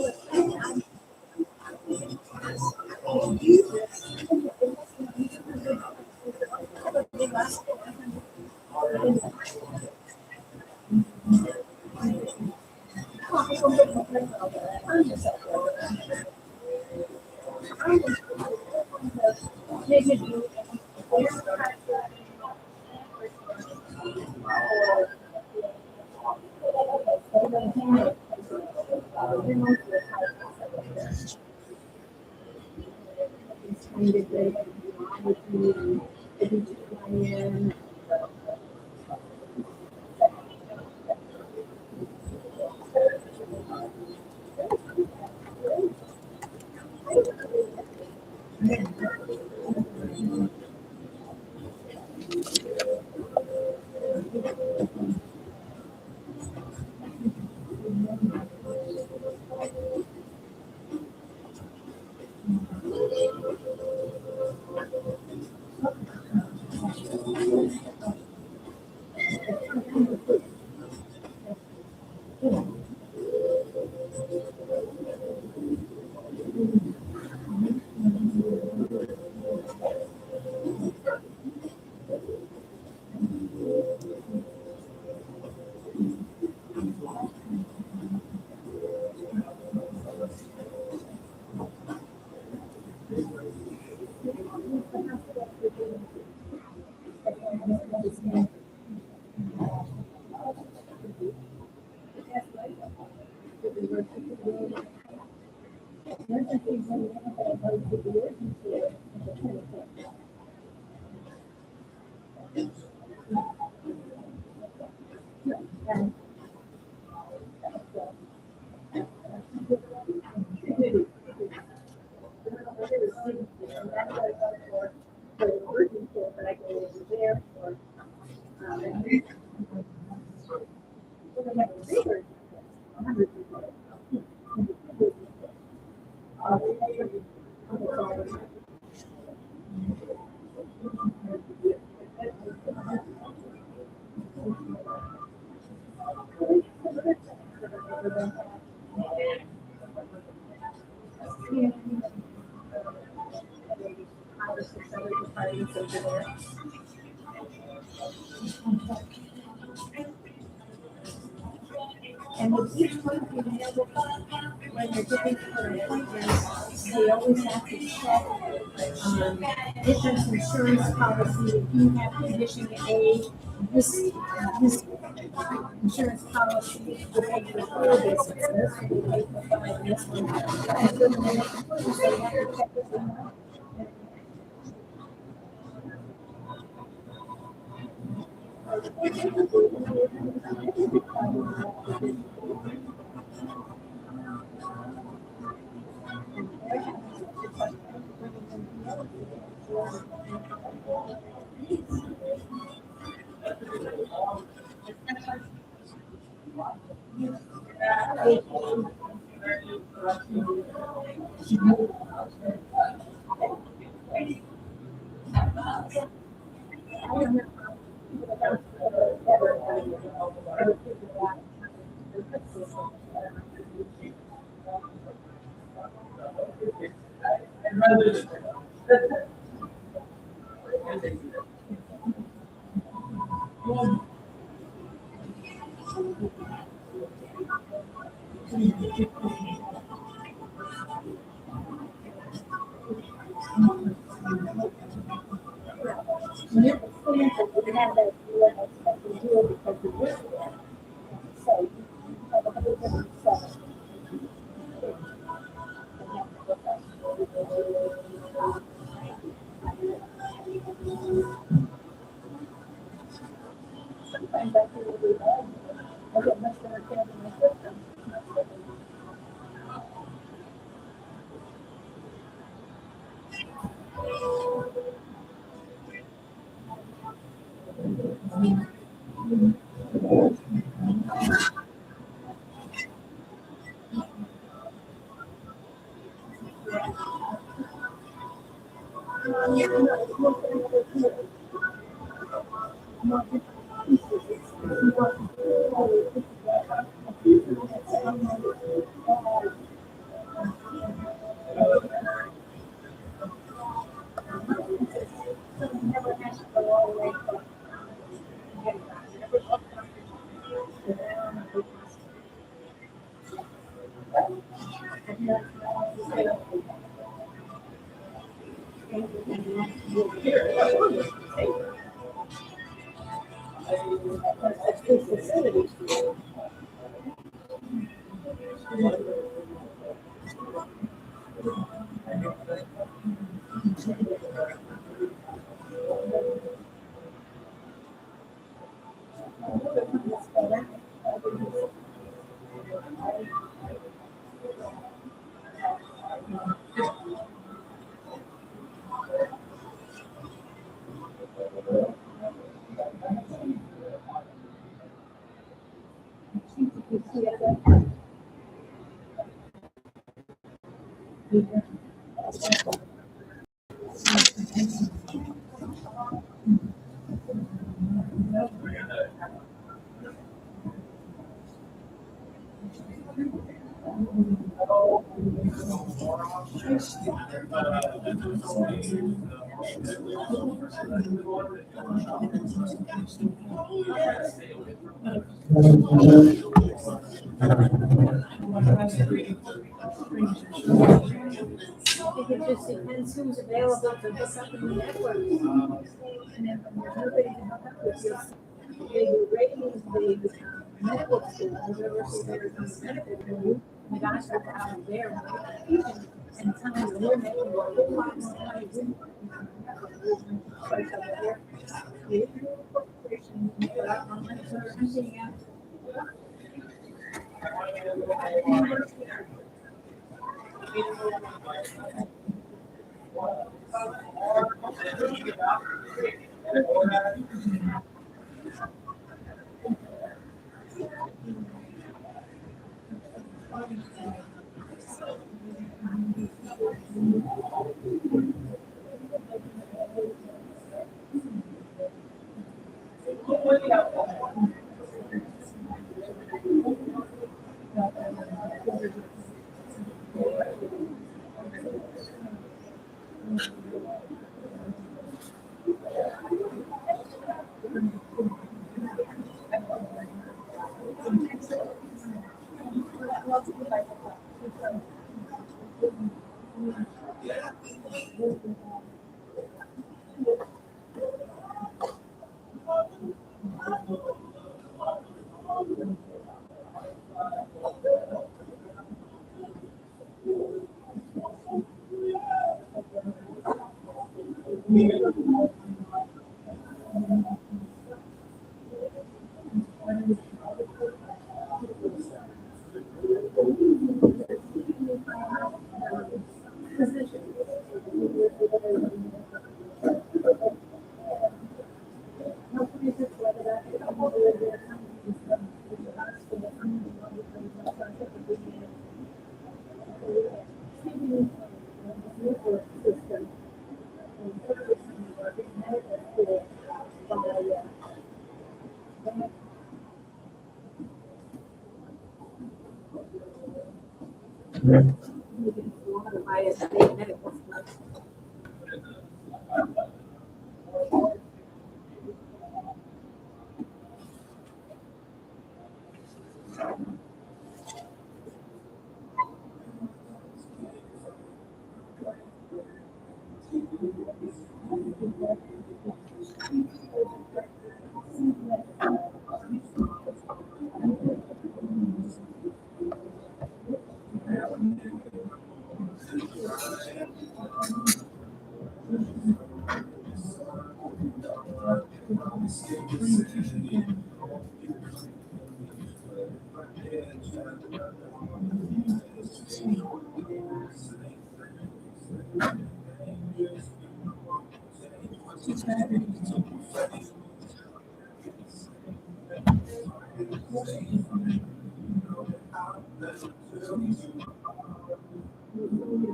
everything that they with you and they do to plan. And with each one of you, when they're giving for appointments, they always have to check if there's insurance policy, if you have condition A, this insurance policy will pay for 4 visits, and this one will pay for 5, and this one. And then when they make appointments, they have to check this one out. think it just depends who's available to hook up in the network. And then when there's nobody to hook up with, they do ratings, they do medical school, whatever, so there's medical school. The guys are out there and telling them we're making what we want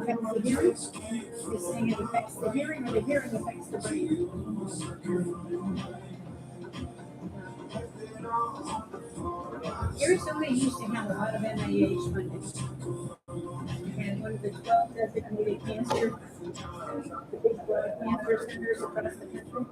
affects the hearing. You're saying it affects the hearing, or the hearing affects the brain. Arizona used to have a lot of NIH funding. And one of the 12 designated cancer, the big cancer centers across the country.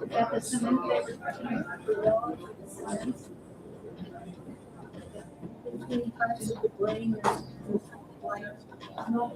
That the cement between parts of the brain and like no.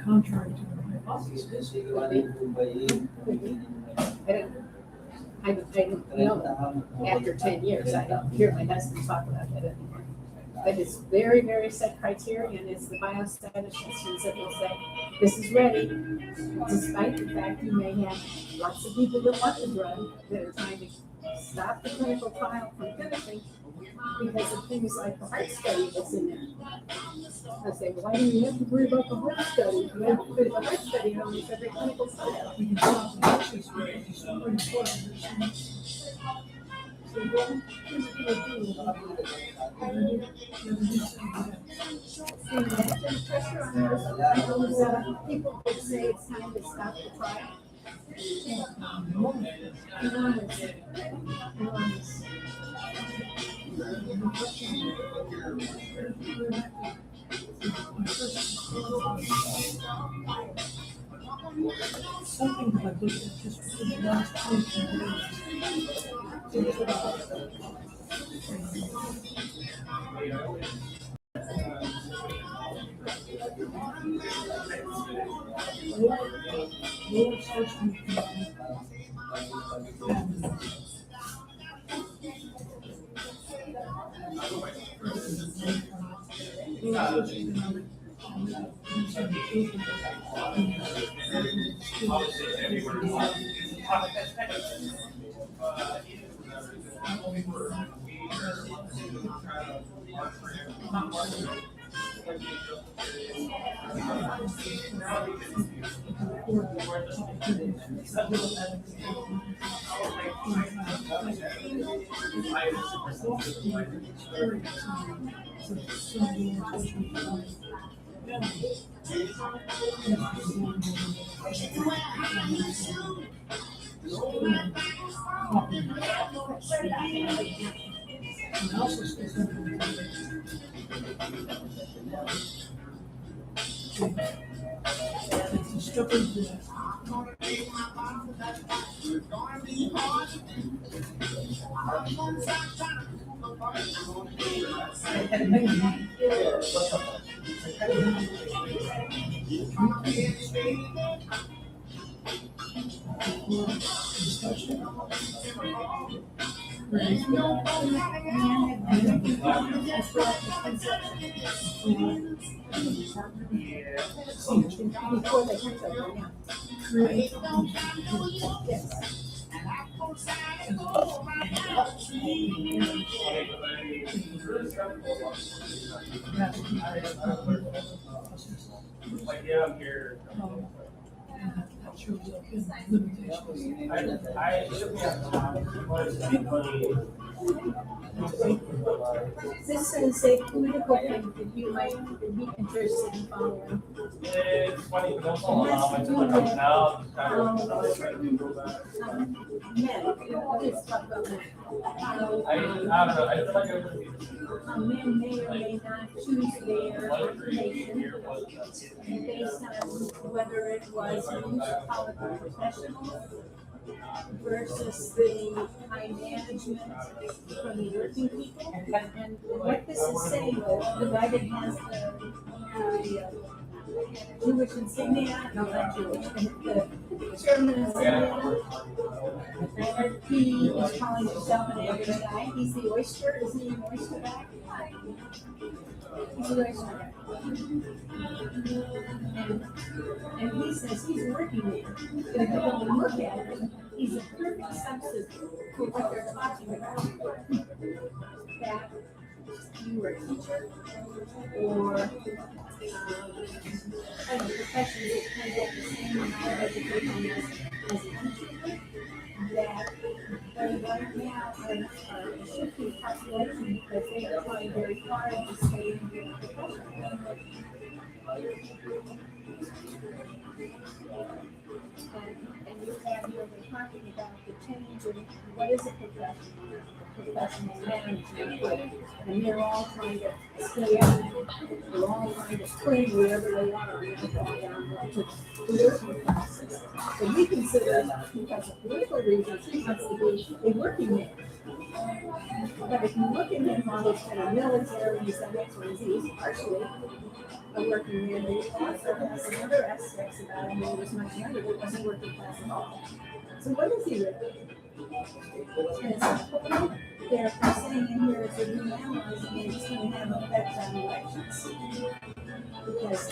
Contrary to the hypothesis. I don't know, after 10 years, I don't hear my husband talk about that anymore. But it's very, very set criteria, and it's the biostatisticians that will say, this is ready, despite the fact you may have lots of people that want the drug that are trying to stop the clinical trial from finishing because of things like the heart study that's in there. I say, why do you have to worry about the heart study? You have to do the heart study on almost every clinical trial. We can stop the process, but it's so important. So what we can do about Imagine pressure on those. I know people would say it's time to stop the trial. Enormous. Enormous. something that I looked at just in the last 20 Before they catch up, yeah. Yes. Like, yeah, I'm here. I should be at This is a political thing that you might be interested in following. It's funny, but also a lot of my comes now. Men, let's talk about men. I don't know. I just like everybody. Men may or may not choose their occupation based on whether it was used political professionals versus the high management from the working people. And what this is saying, the guy that has the Jewish insignia, no, not Jewish, the German insignia, he is calling himself an average guy. He's the oyster, isn't he an oyster guy? He's an oyster guy. And he says he's a working man. But if you go and look at him, he's a perfect substitute for what they're talking about. That you were a teacher or kind of profession that can get the same amount of education as a teacher. That right now are a shifting population because they are trying very hard to stay in their profession. And you have here, we're talking about the change in what is a professional management, and they're all trying to stay out. They're all trying to cling wherever they are, to the working classes. So we consider, because of political reasons, he wants to be a working man. But if you look at him while he's in the military, he's done X, Y, Z, he's partially a working man, but he also has some other aspects about him that was much younger, that wasn't working class at all. So what is he really? And it's they're saying in here it's a reanalyzing and it's going to have an effect on elections. Because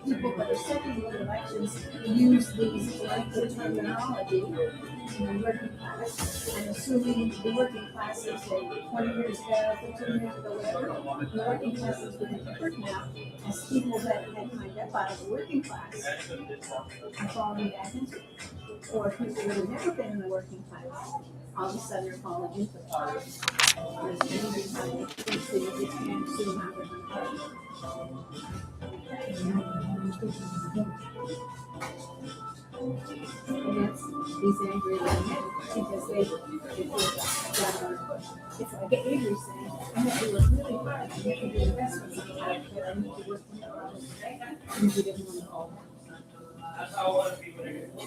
people that are sitting in elections use these political terminology in the working class, and assuming the working class is say 20 years ago, 15 years ago, whatever, the working class is being referred now as people that had climbed up out of the working class are falling back into it. Or people that have never been in the working class, all of a sudden are falling into it. There's many times these things you can't see how they're going to happen. And that's these angry little men because they feel like it's like Avery saying, I have to work really hard, I have to do investments in the life, but I need to work more hard. And he didn't want to call that.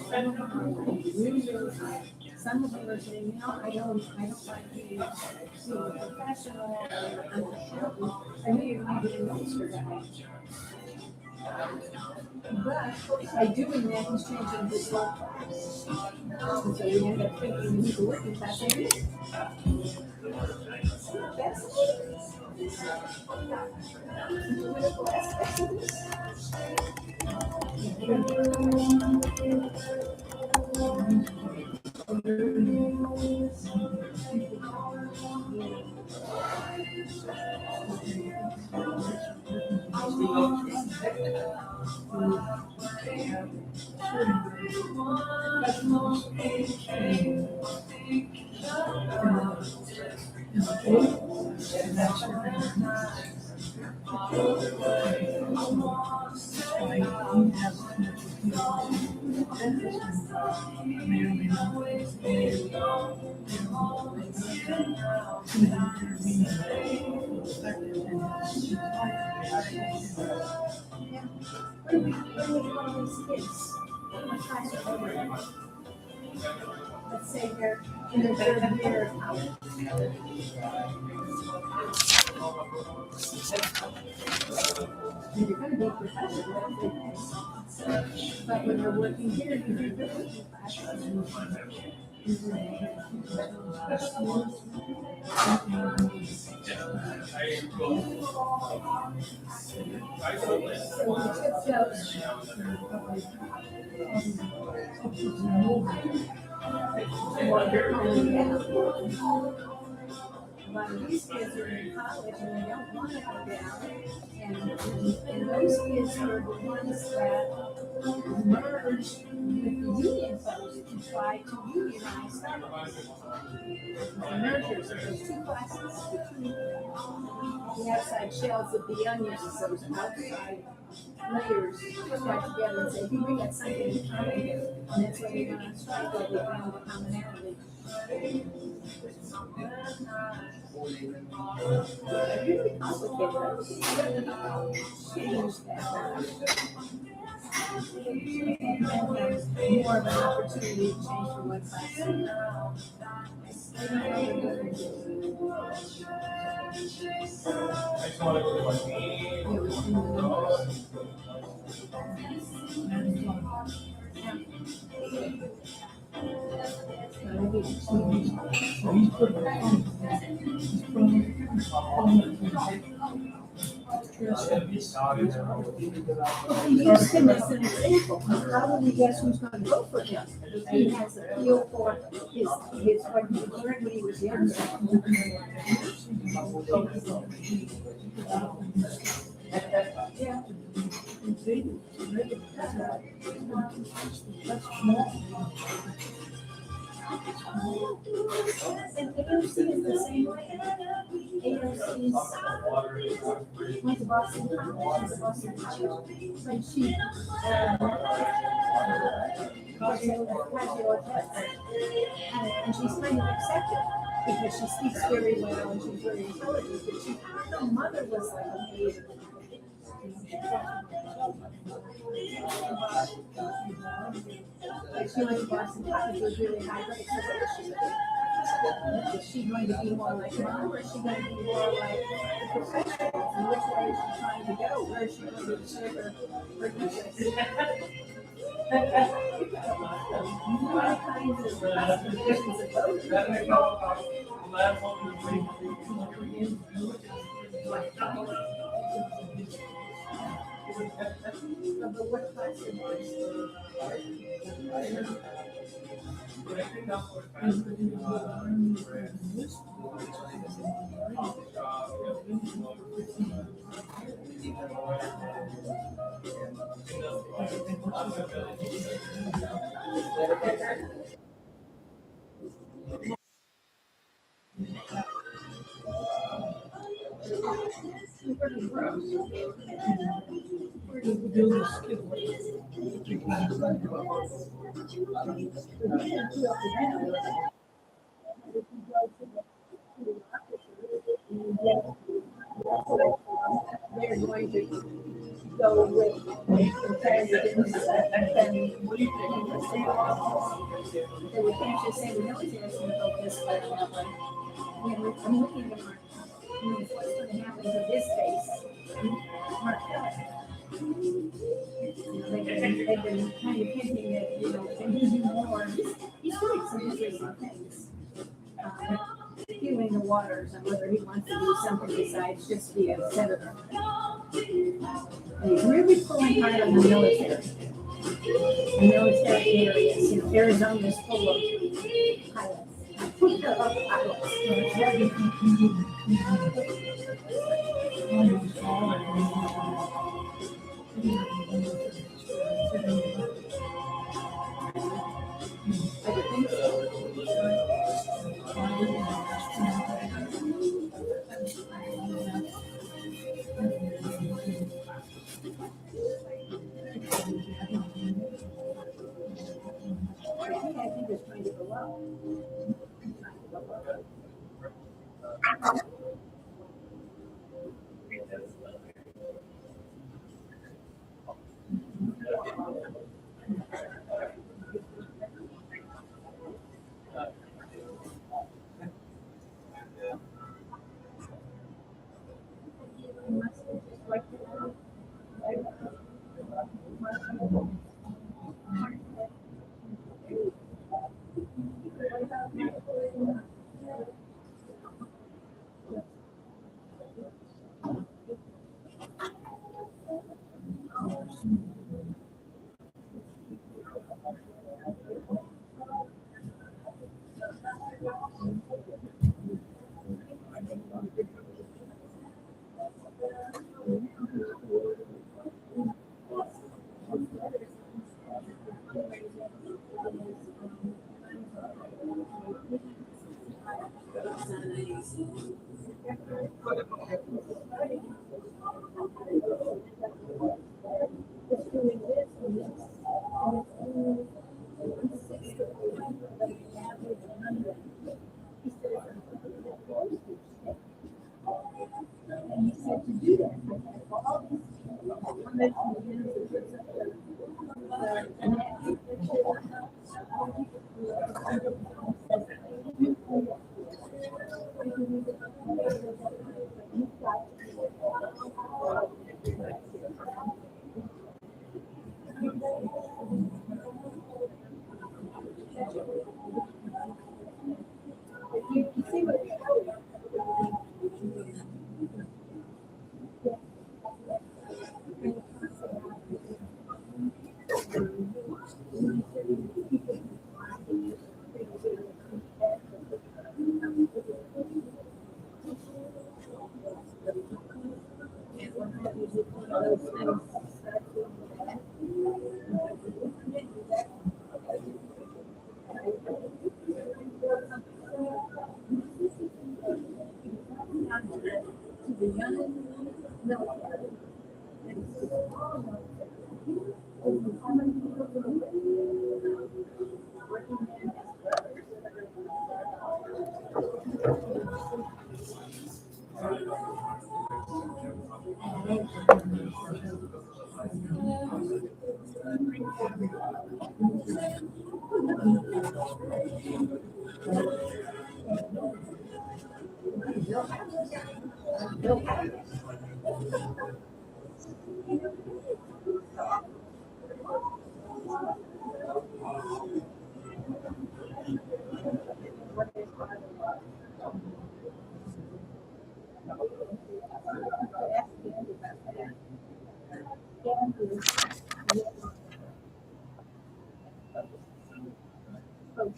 Some of them are like really, really high. Some of them are saying, no, I don't like being professional, I'm a accountant. I know you're going to be an minister guy. But by doing that, he's changing his whole class. And so we end up thinking he's a working class and that's political aspects of this. Let's say they're in their third year of college. And you're going to be a professor, but when you're working here, you do the working class. A lot of these kids are in college and they don't want to go down. And those kids are the ones that merge with the union folks to try to unionize them. The mergers of those two classes between the outside shells of the onions, those outside layers got together and said, we got something in common here. And that's why they went on strike, where they found the commonality. Really complicated. Change that. More of an opportunity to change from one class to another. He used him as an example. How do we guess who's going to vote for him? He has a feel for his what he learned when he was young. Yeah. And AOC is the same way. AOC went to Boston College, but she and she's kind of accepted because she speaks very well and she's very intelligent. But her mother was like a leader. Like she went to Boston College with really high grades. So what is she going to do? Is she going to be more like mom or is she going to be more like a professional? And which way is she trying to go? Where is she going to serve her interests? All kinds of classifications of voters. But what class is they're going to go with competitiveness and then we can't just say the military is going to go this way or that way. I'm looking at what's going to happen to this space. Mark Kelly. They've been kind of hinting that, they're using more. He's doing some interesting things. Healing the waters and whether he wants to do something besides just be a senator. And he's really pulling hard on the military. The military areas, Arizona is full of pilots. I think it's trying to go up.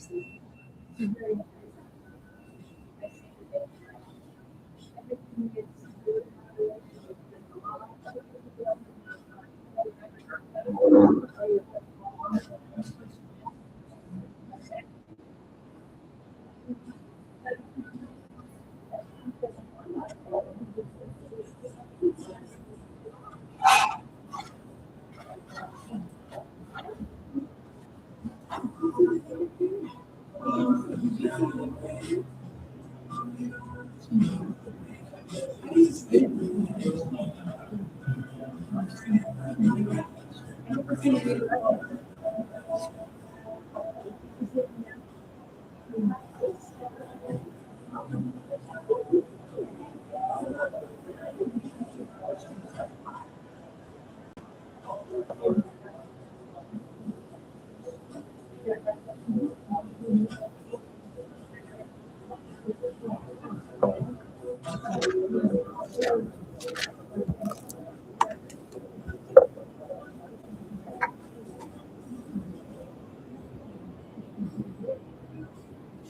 very nice. Everything is good.